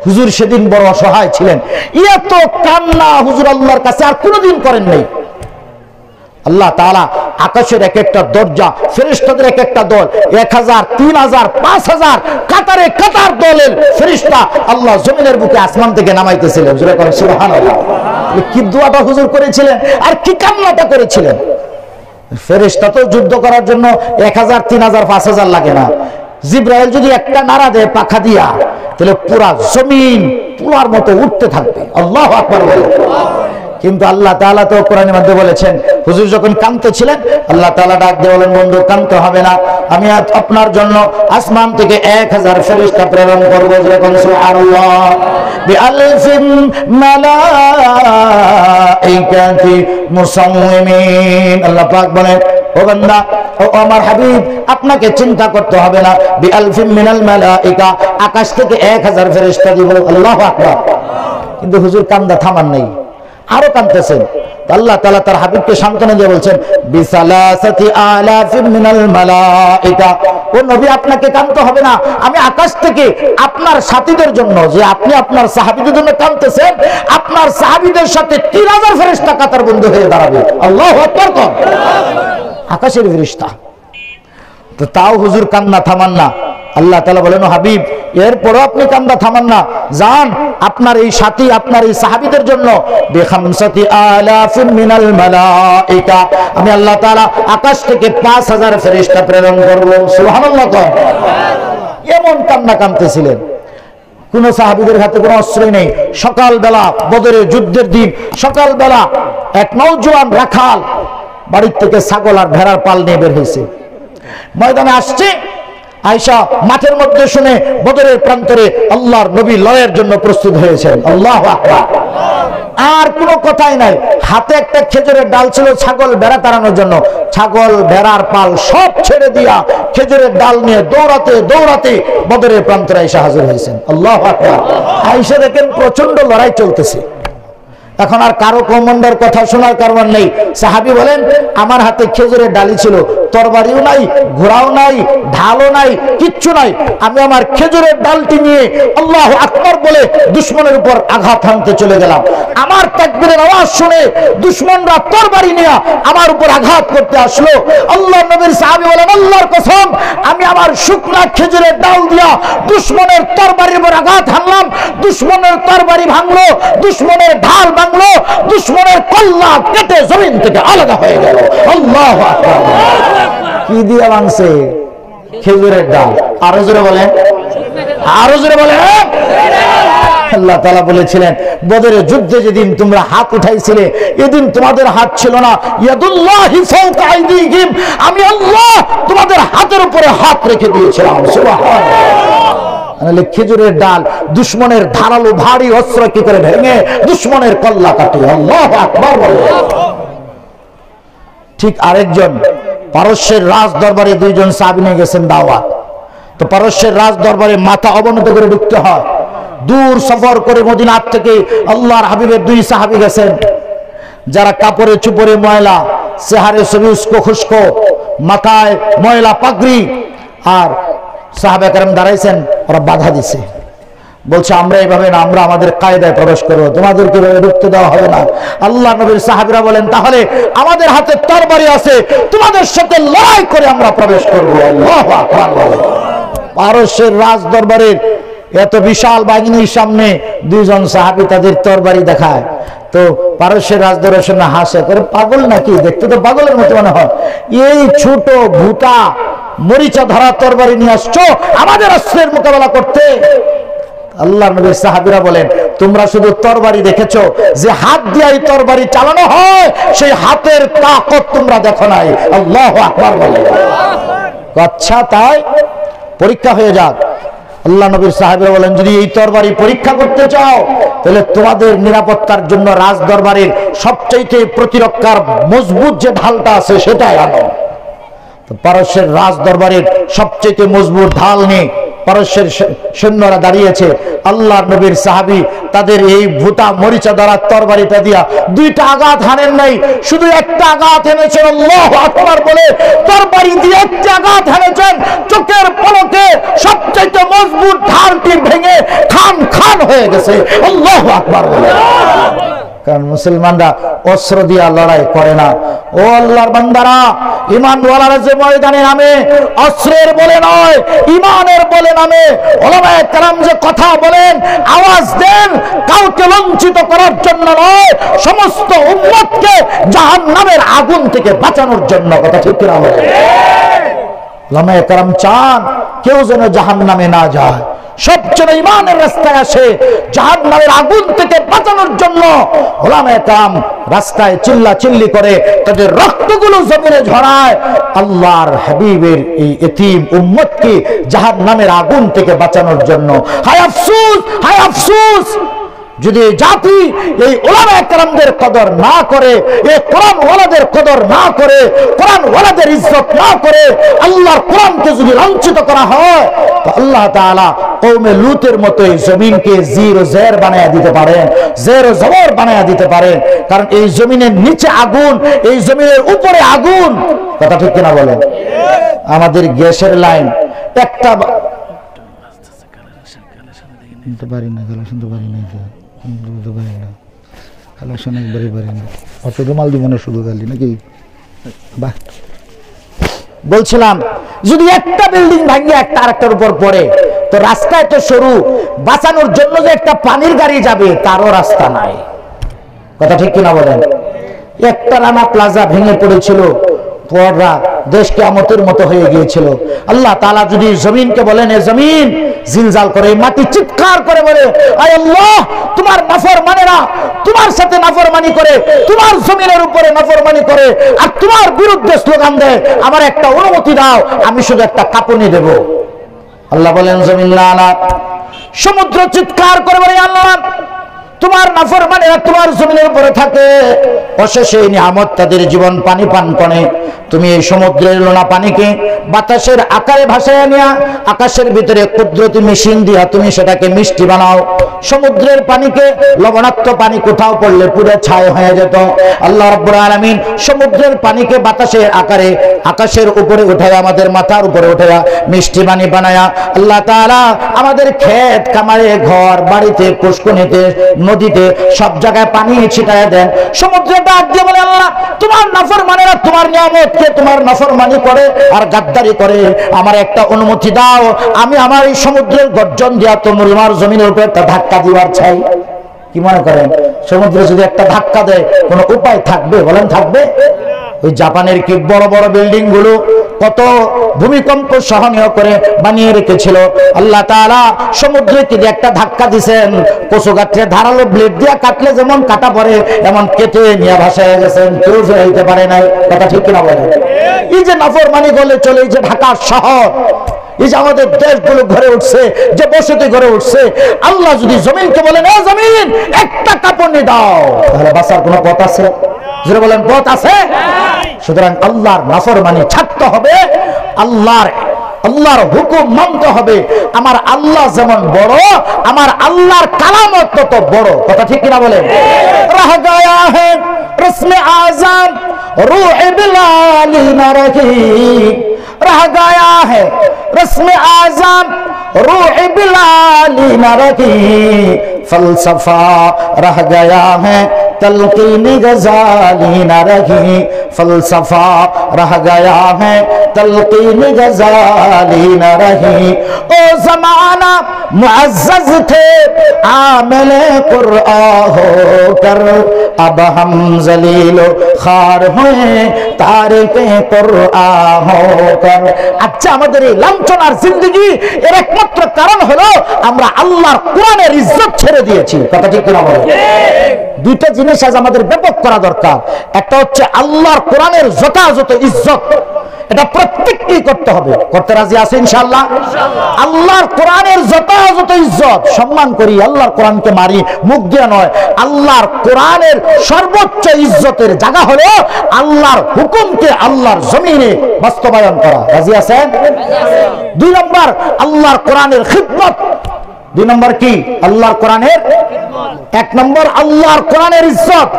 হুজুর সেদিন বড় অসহায় ছিলেন। এত কান্না হুজুর আল্লাহর কাছে আর কোনোদিন করেন নাই। আল্লাহ তাআলা আকাশের এক একটা দরজা, ফেরেশতাদের এক একটা দল, 1000, 3000, 5000 কাতারে কাতার দলের ফেরেশতা আল্লাহ জমিনের বুকে আসমান থেকে নামাইতেছিলেন। যেরকম সুবহানাল্লাহ। কি দোয়াটা হুজুর করেছিলেন আর কি কান্নাটা করেছিলেন। ফেরেশতা তো যুদ্ধ করার জন্য 1000, 3000, 5000 লাগে না। জিবরাইল যদি একটা নাড়া দেয় পাখা দিয়া, তাহলে পুরা জমিন পুরার মতো উঠতে থাকবে। আল্লাহু আকবার বলে। কিন্তু আল্লাহ তাআলা তো কোরআনের মধ্যে বলেছেন, হুজুর যখন কাঁদতেছিলেন আল্লাহ তাআলা ডাক দিয়ে বলেন, বন্ধু কাঁদতে হবে না, আমি আপনার জন্য আসমান থেকে 1000 ফেরেশতা প্রেরণ করব। যেরকম সুবহানাল্লাহ। বিআলফিন মালাইকাতি মুসাওমিমিন। আল্লাহ পাক বলেন, ও বান্দা, ও আমার হাবিব, আপনাকে চিন্তা করতে হবে না। বিআলফিন মিনাল মালাইকা, আকাশ থেকে 1000 ফেরেশতা দিব। আল্লাহু আকবার। কিন্তু হুজুর কান্দা থামান নাই, আরো কাঁদতেছেন। আল্লাহ তাআলা তার হাবিবকে সান্ত্বনা দিয়ে বলছেন, বিসালাসাতি আলাফিন মিনাল মালাইকা, ও নবী আপনাকে কাঁদতে হবে না, আমি আকাশ থেকে আপনার সাথীদের জন্য, যে আপনি আপনার সাহাবীদের জন্য কাঁদতেছেন, আপনার সাহাবীদের সাথে 3000 ফেরেশতা কাতার বন্ধ হয়ে দাঁড়াবে। আল্লাহু আকবার। আকাশের ফেরেশতা। তো তাও হুজুর কান্না থামান না। আল্লাহ তাআলা বলেন, হাবিব এরপরও আপনি কান্না থামান না, যান আপনার এই সাথী, আপনার এই সাহাবীদের জন্য বিখামসাতি আলাফিন মিনাল মালাইকা, আমি আল্লাহ তাআলা আকাশ থেকে 5000 ফেরেশতা প্রেরণ করব। সুবহানাল্লাহ। এমন কান্না কাঁদতেছিলেন। কোন সাহাবীদের হাতে কোনো অস্ত্রই নেই। সকালবেলা বদরের যুদ্ধের দিন, সকালবেলা এক নওজোয়ান রাখাল বাড়ির থেকে ছাগল আর ভেড়ার পাল নিয়ে বের হয়েছে, ময়দানে আসছে। আয়েশা মাঠের মধ্যে শুনে বদরের প্রান্তরে আল্লাহর নবী লড়াইয়ের জন্য প্রস্তুত হয়েছেন। আল্লাহু আকবার। আর কোনো কথাই নাই, হাতে একটা খেজুরের ডাল ছিল ছাগল ভেড়া তাড়ানোর জন্য। ছাগল ভেড়ার পাল সব ছেড়ে দিয়া খেজুরের ডাল নিয়ে দৌড়াতে দৌড়াতে বদরের প্রান্তরে আয়েশা হাজির হয়েছেন। আল্লাহু আকবার। আয়েশা দেখেন প্রচন্ড লড়াই চলতেছে। এখন আর কারো কমান্ডার কথা শোনার কারণ নেই। সাহাবী বলেন, আমার হাতে খেজুরের ডালি ছিল, তরবারিও নাই, ঘোড়াও নাই, ঢালও নাই, কিচ্ছু নাই। আমি আমার খেজুরের ডালটি নিয়ে আল্লাহু আকবার বলে দুশমনের উপর আঘাত হানতে চলে গেলাম। আমার তাকবীরের আওয়াজ শুনে দুশমনরা তরবারি নিয়ে আমার উপর আঘাত করতে আসলো। আল্লাহর নবীর সাহাবী বলেন, আল্লাহর কসম, আমি আমার শুকনা খেজুরের ডাল দিয়া দুশমনের তরবারির উপর আঘাত হানলাম। দুশমনের তরবারি ভাঙলো, দুশমনের ঢাল ভাঙলো, দুশমনের কল্লা কেটে জমিন থেকে আলাদা হয়ে গেল। আল্লাহু আকবার। কি দিয়ে ভাঙছে? খেজুরের ডাল। আরো জোরে বলেন, আরো জোরে বলেন। আল্লাহ তাআলা বলেছিলেন, বদরের যুদ্ধে যেদিন তোমরা হাত উঠাইছিলে এদিন তোমাদের হাত ছিল না। ইয়াদুল্লাহি ফাওকা আইদিহিম, আমি আল্লাহ তোমাদের হাতের উপরে হাত রেখে দিয়েছিলাম। সুবহানাল্লাহ। খেজুরের ডাল দুশমনের ধারালো ভারী অস্ত্র কি করে ভেঙে দুশমনের কল্লা কাটে। আল্লাহু আকবার। ঠিক আরেকজন পারস্যের রাজ দরবারে দুইজন সাহাবী নিয়ে গেছেন দাওয়াত। তো পারস্যের রাজ দরবারে মাথা অবনত করে ঢুকতে হয়। দূর সফর করে মদিনা থেকে আল্লাহর হাবিবের দুই সাহাবী গেছেন, যারা কাপড়ে চুপড়ে ময়লা, চেহারে সবুজকো খুশকো, মাথায় ময়লা পাগড়ি। আর সাহাবা কেরাম দাঁড়াইছেন, ওরা বাধা দিছে, বলছে আমরা এইভাবে না, আমরা আমাদের কায়দায় প্রবেশ করবো, তোমাদেরকে ঢুকতে দেওয়া হবে না। আল্লাহ নবীর সাহাবীরা বলেন, তাহলে আমাদের হাতে তরবারি আছে, তোমাদের সাথে লড়াই করে আমরা প্রবেশ করবো। আল্লাহু আকবার। পারস্যের রাজ দরবারের এত বিশাল বাহিনীর সামনে দুইজন সাহাবী তাদের তরবারি দেখায়। তো পারস্যের রাজ দরবারের সামনে হাসে, করে পাগল নাকি, দেখতে তো পাগলের মতো মনে হয়, এই ছোট ভুটা মরিচা ধরা তরবারি নিয়ে আসছো আমাদের অস্ত্রের মোকাবেলা করতে। আল্লাহর নবীর সাহাবীরা বলেন, তোমরা শুধু তরবারি দেখেছো, যে হাত দিয়ে এই তরবারি চালানো হয় সেই হাতের তাকত তোমরা দেখো নাই। আল্লাহু আকবার বলে। আচ্ছা তাই, পরীক্ষা হয়ে যাক। আল্লাহ নবীর সাহাবীরা বলেন, যদি এই তরবারি পরীক্ষা করতে চাও তাহলে তোমাদের নিরাপত্তার জন্য রাজ দরবারের সবচাইতে প্রতিরক্ষার মজবুত যে ঢালটা আছে সেটাই আনো। পারস্যের রাজ দরবারের সবচেয়ে মজবুত ঢাল নিয়ে পারস্যের সৈন্যরা দাঁড়িয়েছে। আল্লাহর নবীর সাহাবী তাদের এই ভুটা মরিচা ধরা তরবারিটা দিয়া দুইটা আঘাত হানেন নাই, শুধু একটা আঘাত হেনেছেন। আল্লাহু আকবার বলে তরবারি দিয়ে একটা আঘাত হেনেছেন, চোখের পলকে সবচেয়ে মজবুত ঢালটি ভেঙে খান খান হয়ে গেছে। আল্লাহু আকবার বলে। কারণ মুসলমানরা অস্ত্র দিয়া লড়াই করে না। ও আল্লাহর বান্দারা, ঈমানওয়ালারা যে ময়দানে নামে অস্ত্রের বলে নয়, ঈমানের বলে নামে। উলামায়ে কেরাম যে কথা বলেন, আওয়াজ দেন, কাউকে লাঞ্ছিত করার জন্য নয়, সমস্ত উম্মতকে জাহান্নামের আগুন থেকে বাঁচানোর জন্য। কথা ঠিক কিনা বলেন? উলামায়ে কেরাম চান কেউ যেন জাহান্নামে না যায়, সবচেয়ে ঈমানের রাস্তায় আসে, জাহান্নামের আগুন থেকে বাঁচানোর জন্য উলামায়ে কেরাম রাস্তায় চিল্লা চিল্লি করে তাদের রক্তগুলো জমিনে ঝরায়। আল্লাহর হাবিবের এই এতিম উম্মতকে জাহান্নামের আগুন থেকে বাঁচানোর জন্য। হায় আফসোস, হায় আফসোস, যদি জাতি এই উলামায়ে কেরামদের কদর না করে, এই কোরআন ওয়ালাদের কদর না করে, কোরআন ওয়ালাদের ইজ্জত না করে, আল্লাহর কোরআনকে যদি লাঞ্ছিত করা হয়, তো আল্লাহ তাআলা কওমে লূতের মতো এই জমিনকে জির ও জের বানায়া দিতে পারেন, জের ও জবর বানায়া দিতে পারেন। কারণ এই জমিনের নিচে আগুন, এই জমিনের উপরে আগুন। কথা ঠিক কিনা বলেন? আমাদের গ্যাসের লাইন একটা শুনতে পারি না, গলা শুনতে পারি না, বুঝতে পারি না, কালেকশন একবারে পারি না। অত রুমাল দিব না শুধু গালি নাকি? বাহ, বলছিলাম যদি একটা বিল্ডিং ভাঙিয়ে একটা আরেকটার উপর পড়ে, তো রাস্তায় তো সরু, বাঁচানোর জন্য যে একটা পানির গাড়ি যাবে তারও রাস্তা নাই। কথা ঠিক কিনা বলেন? একটা রানা প্লাজা ভেঙে পড়েছিল, পররা দেশ কিয়ামতের মতো হয়ে গিয়েছিল। আল্লাহ তাআলা যদি জমিনকে বলেন, এ জমিন জিলজাল করে, মাটি চিৎকার করে বলে, আয় আল্লাহ, তোমার নাফরমানেরা তোমার সাথে নাফরমানি করে, তোমার জমিনের উপরে নাফরমানি করে, আর তোমার বিরুদ্ধে স্লোগান দেয়, আমার একটা অনুমতি দাও, আমি শুধু একটা কাঁপুনি দেব। আল্লাহ বলেন জমিন না না, সমুদ্র চিৎকার করে বলে আল্লাহ তোমার নাফরমানেরা তোমার জমিনের উপরে থাকে, অশেষে নিয়ামত তাদের জীবন পানি পান করে, তুমি এই সমুদ্রের লোনা পানিকে বাতাসের আকারে ভাসায় নিয়া আকাশের ভিতরে কুদরতি মেশিন দিয়া তুমি সেটাকে মিষ্টি বানাও। সমুদ্রের পানিকে লবণাক্ত পানি কোথাও পড়লে পুরো ছাই হয়ে যেত, আল্লাহ রাব্বুল আলামিন সমুদ্রের পানিকে বাতাসের আকারে আকাশের উপরে উঠায়া আমাদের মাথার উপরে উঠায়া মিষ্টি পানি বানায়া আল্লাহ তাআলা আমাদের ক্ষেত খামারে ঘর বাড়িতে পুষ্করিণীতে নদীতে সব জায়গায় পানি ছিটায় দেন। সমুদ্রে ডাক দিয়ে বলে আল্লাহ তোমার নাফরমানেরা তোমার নিয়ামতকে তোমার নাফরমানি করে আর গাদ্দারি করে, আমার একটা অনুমতি দাও, আমি আমার এই সমুদ্রের গর্জন দিয়া তোমার জমিনের উপর একটা ধাক্কা দিবার চাই। কি মনে করেন সমুদ্রে যদি একটা ধাক্কা দেয় কোনো উপায় থাকবে? বলেন থাকবে? ওই জাপানের কি বড় বড় বিল্ডিং গুলো কত ভূমিকম্প সহনীয় করে বানিয়ে রেখেছিল, আল্লাহ তাআলা সমুদ্রে কি একটা ধাক্কা দিবেন, কচু গাছে ধারালো ব্লেড দিয়ে কাটলে যেমন কাটা পড়ে এমন কেটে নিয়ে ভাসায় গেছেন, কেউ জড়াইতে পারে নাই। কথা ঠিক কিনা বলেন? এই যে নাফরমানি গলে চলে, এই যে ঢাকা শহর, এই যে আমাদের দেশগুলো ঘরে উঠছে, যে বসতি ঘরে উঠছে, আল্লাহ যদি জমিনকে বলেন এ জমিন একটা কাপড় নিয়ে দাও, তাহলে বাঁচার কোনো পথ আছে? যারা বলেন পথ আছে? সুতরাং আল্লাহর নাফরমানি ছাড়তে হবে, আল্লাহর হুকুম মানতে হবে। আমার আল্লাহ যেমন বড়, আমার আল্লাহর কালামত তত বড়। কথা ঠিক কিনা বলেন? রহ গয়া है रस्म आज़म रूह बिलाली न रही, रह गया है रस्म आज़म रूह बिलाली न रही, फलसफा रह गया है तलकीन गजाली न रही, फलसफा रह गया है तलकीन गजाली न रही। ओ जमाना मुअज़्ज़ज़ थे आमिले कुरआन होकर, अब हम जलील खार हुए तारिके कुरआन होकर। আচ্ছা আমাদের এই লাঞ্ছনার জিন্দেগি এর একমাত্র কারণ হলো আমরা আল্লাহর কোরআনের ইজ্জত ছেড়ে দিয়েছি। কথা ঠিক কিনা বলেন? দুইটা জিনিস আজ আমাদের ব্যাপক করা দরকার। একটা হচ্ছে আল্লাহর কোরআনের যথাযথ ইজ্জত, এটা প্রত্যেককেই করতে হবে। করতে রাজি আছে ইনশাআল্লাহ? আল্লাহর কোরআনের যথাযথ ইজ্জত সম্মান করি, আল্লাহর কোরআনকে মারি মুখ দিয়ে নয়। আল্লাহর কোরআনের সর্বোচ্চ ইজ্জতের জায়গা হলো আল্লাহর হুকুমকে আল্লাহর জমিনে বাস্তবায়ন করা। রাজি আছেন? দুই নম্বর আল্লাহর কোরআনের খিদমত। দুই নম্বর কি? আল্লাহর কোরআনের এক নম্বর আল্লাহর কোরআনের ইজ্জত,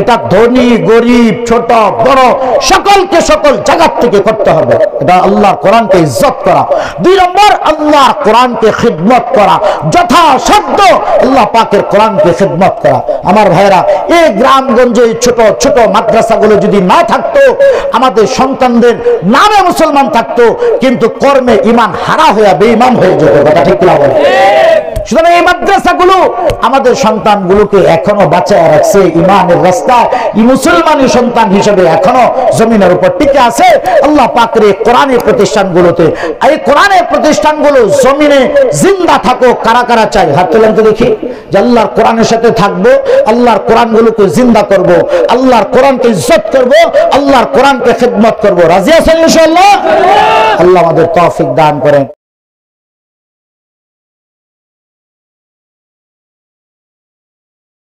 এটা ধনী গরিব ছোট বড় সকলকে সকল জায়গা থেকে করতে হবে, এটা আল্লাহর কোরআনকে ইজ্জত করা। দুই নম্বর আল্লাহর কোরআনকে খিদমত করা, যথাসাধ্য আল্লাহ পাকের কোরআনকে খিদমত করা। আমার ভাইরা, এই গ্রামগঞ্জে ছোট ছোট মাদ্রাসাগুলো যদি না থাকতো, আমাদের সন্তানদের নামে মুসলমান থাকতো কিন্তু কর্মে ঈমান হারা হয়ে বেঈমান হয়ে যেত। কথা ঠিক না বলে? সুতরাং এই মাদ্রাসাগুলো আমাদের সন্তানগুলোকে এখনো বাঁচায় রাখছে ঈমানের রাস্তায়, মুসলমানি সন্তান হিসেবে এখনো জমিনের উপর টিকে আছে। আল্লাহ পাকের কোরআনের প্রতিষ্ঠানগুলোতে, এই কোরআনের প্রতিষ্ঠানগুলো জমিনে জিন্দা থাকুক। কারা কারা চাই? হাত তোলেন তো দেখি, যে আল্লাহর কোরআনের সাথে থাকবো, আল্লাহর কোরআনগুলোকে জিন্দা করব, আল্লাহর কোরআনকে ইজ্জত করব, আল্লাহর কোরআনকে খিদমত করব। রাজি আছেন ইনশাআল্লাহ? আল্লাহ আমাদের তৌফিক দান করেন।